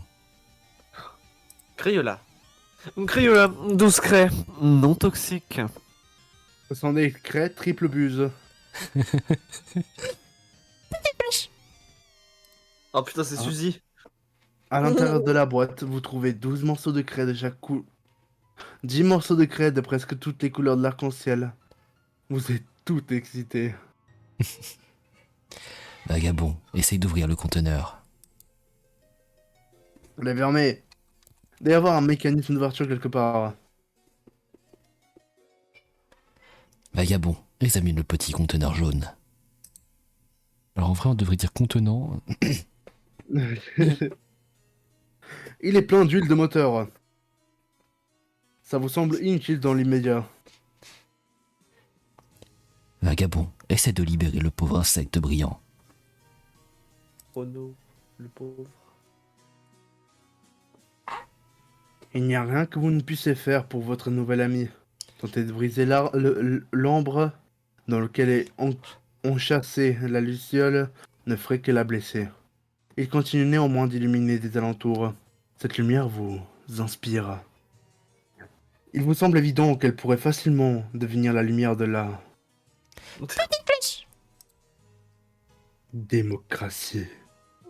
Crayola. Crayola, 12 craies, non toxiques. Ce sont des craies triple buse. Oh putain, c'est Ah. Suzy. À l'intérieur de la boîte, vous trouvez 12 morceaux de craie de chaque coup. 10 morceaux de craie de presque toutes les couleurs de l'arc-en-ciel. Vous êtes tout excité. Vagabond essaye d'ouvrir le conteneur. Vous l'avez fermé. Il doit y avoir un mécanisme d'ouverture quelque part. Vagabond examine le petit conteneur jaune. Alors en vrai, on devrait dire contenant. Il est plein d'huile de moteur. Ça vous semble inutile dans l'immédiat. Vagabond essaie de libérer le pauvre insecte brillant. Oh non, le pauvre. Il n'y a rien que vous ne puissiez faire pour votre nouvel ami. Tenter de briser l'ambre dans lequel est enchâssée la luciole ne ferait que la blesser. Il continue néanmoins d'illuminer des alentours. Cette lumière vous inspire. Il vous semble évident qu'elle pourrait facilement devenir la lumière de la démocratie.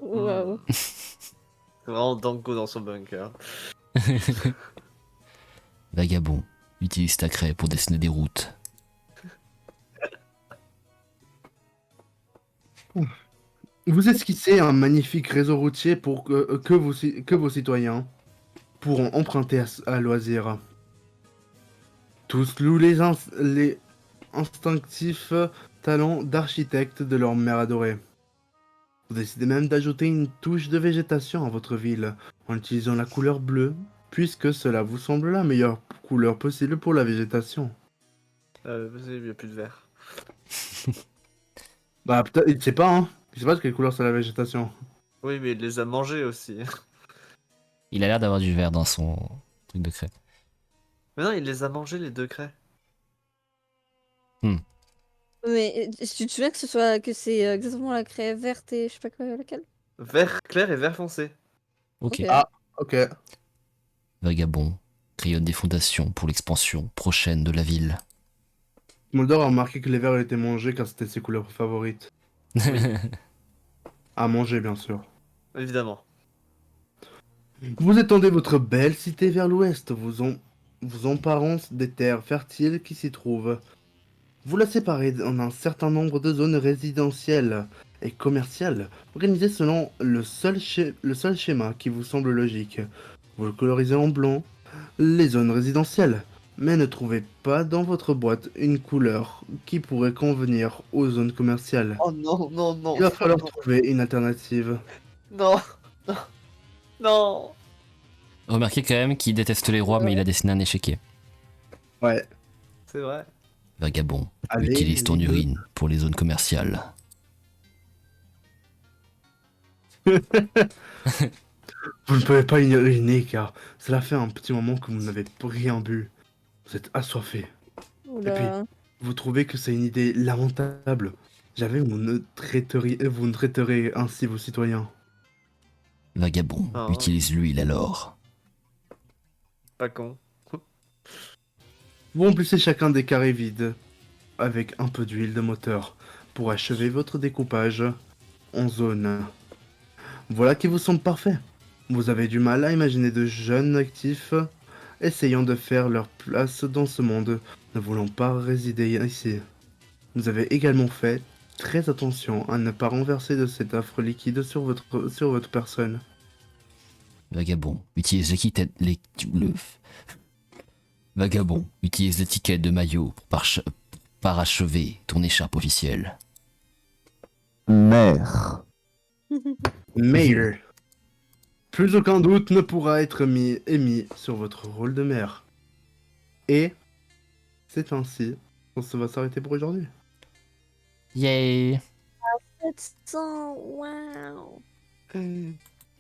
Waouh. C'est vraiment Danko dans son bunker. Vagabond, utilise ta craie pour dessiner des routes. Vous esquissez un magnifique réseau routier pour que vos citoyens pourront emprunter à loisir. Tous louent les instinctifs talents d'architecte de leur mère adorée. Vous décidez même d'ajouter une touche de végétation à votre ville en utilisant la couleur bleue, puisque cela vous semble la meilleure couleur possible pour la végétation. Il n'y a plus de vert. Bah peut-être, il sait pas, hein. Il sait pas de quelle couleur c'est la végétation. Oui, mais il les a mangés aussi. Il a l'air d'avoir du vert dans son truc de craie. Mais non, il les a mangés, les 2 craies. Mais tu te souviens que c'est exactement la craie verte et je sais pas quoi, laquelle? Vert clair et vert foncé. Ok. Ok. Ah. Ok. Vagabond, crayonne des fondations pour l'expansion prochaine de la ville. Moldor a remarqué que les verts étaient mangés car c'était ses couleurs favorites. À manger, bien sûr. Évidemment. Vous étendez votre belle cité vers l'ouest, vous emparant des terres fertiles qui s'y trouvent. Vous la séparez en un certain nombre de zones résidentielles et commerciales, organisées selon le seul schéma qui vous semble logique. Vous le colorisez en blanc, les zones résidentielles, mais ne trouvez pas dans votre boîte une couleur qui pourrait convenir aux zones commerciales. Oh non, non, non. Il va falloir trouver une alternative. Non, non, non. Remarquez quand même qu'il déteste les rois, mais il a dessiné un échiquier. Ouais. C'est vrai. Vagabond, Allez, utilise ton les deux. urine pour les zones commerciales. Vous ne pouvez pas uriner car cela fait un petit moment que vous n'avez rien bu. Vous êtes assoiffé. Oula. Vous trouvez que c'est une idée lamentable. Jamais vous ne traiterez ainsi vos citoyens. Vagabond, Ah. utilise l'huile alors. Pas con. Vous remplissez chacun des carrés vides avec un peu d'huile de moteur pour achever votre découpage en zones. Voilà qui vous semble parfait. Vous avez du mal à imaginer de jeunes actifs essayant de faire leur place dans ce monde, ne voulant pas résider ici. Vous avez également fait très attention à ne pas renverser de cet affreux liquide sur votre personne. Vagabond, utilise Vagabond, utilise l'étiquette de maillot pour parachever ton écharpe officielle. Mère. Mayor. Plus aucun doute ne pourra être émis sur votre rôle de maire. Et c'est ainsi qu'on va s'arrêter pour aujourd'hui. Yay! 700, waouh.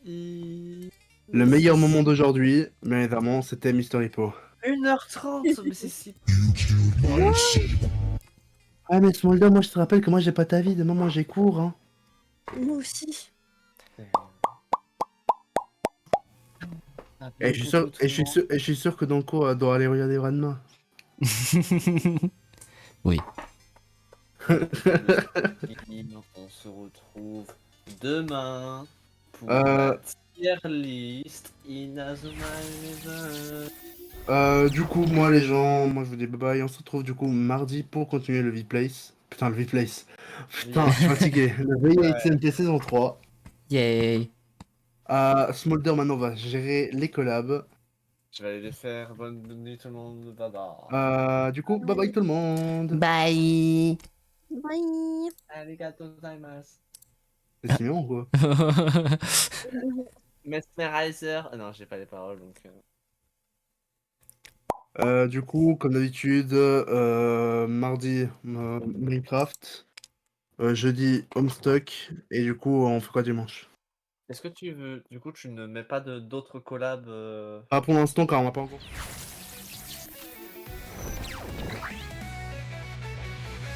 Le meilleur moment d'aujourd'hui, bien évidemment, c'était Mister Hippo. 1h30, mais c'est si... Ah mais Smolder, moi je te rappelle que moi j'ai pas ta vie, demain moi j'ai cours, hein. Moi aussi. Et je suis sûr que Danko doit aller regarder Ranma. Oui. On se retrouve demain pour Euh. la tier list Inazuma Eleven. Du coup, moi les gens, moi je vous dis bye bye, on se retrouve du coup mardi pour continuer le V-Place. Putain, le V-Place. Putain, je suis fatigué. Le V8 saison 3. Yay! Smolder maintenant va gérer les collabs. Je vais aller les faire. Bonne nuit tout le monde. Bye bye. Du coup, bye bye tout le monde. Bye! Bye. Arigato gozaimasu. C'est Simeon quoi. Mesmerizer. Ah non, j'ai pas les paroles donc. Du coup, comme d'habitude, mardi, Minecraft. Jeudi, Homestuck. Et du coup, on fait quoi dimanche? Est-ce que tu veux. Du coup, tu ne mets pas d'autres collabs Pas pour l'instant, car on n'a pas encore.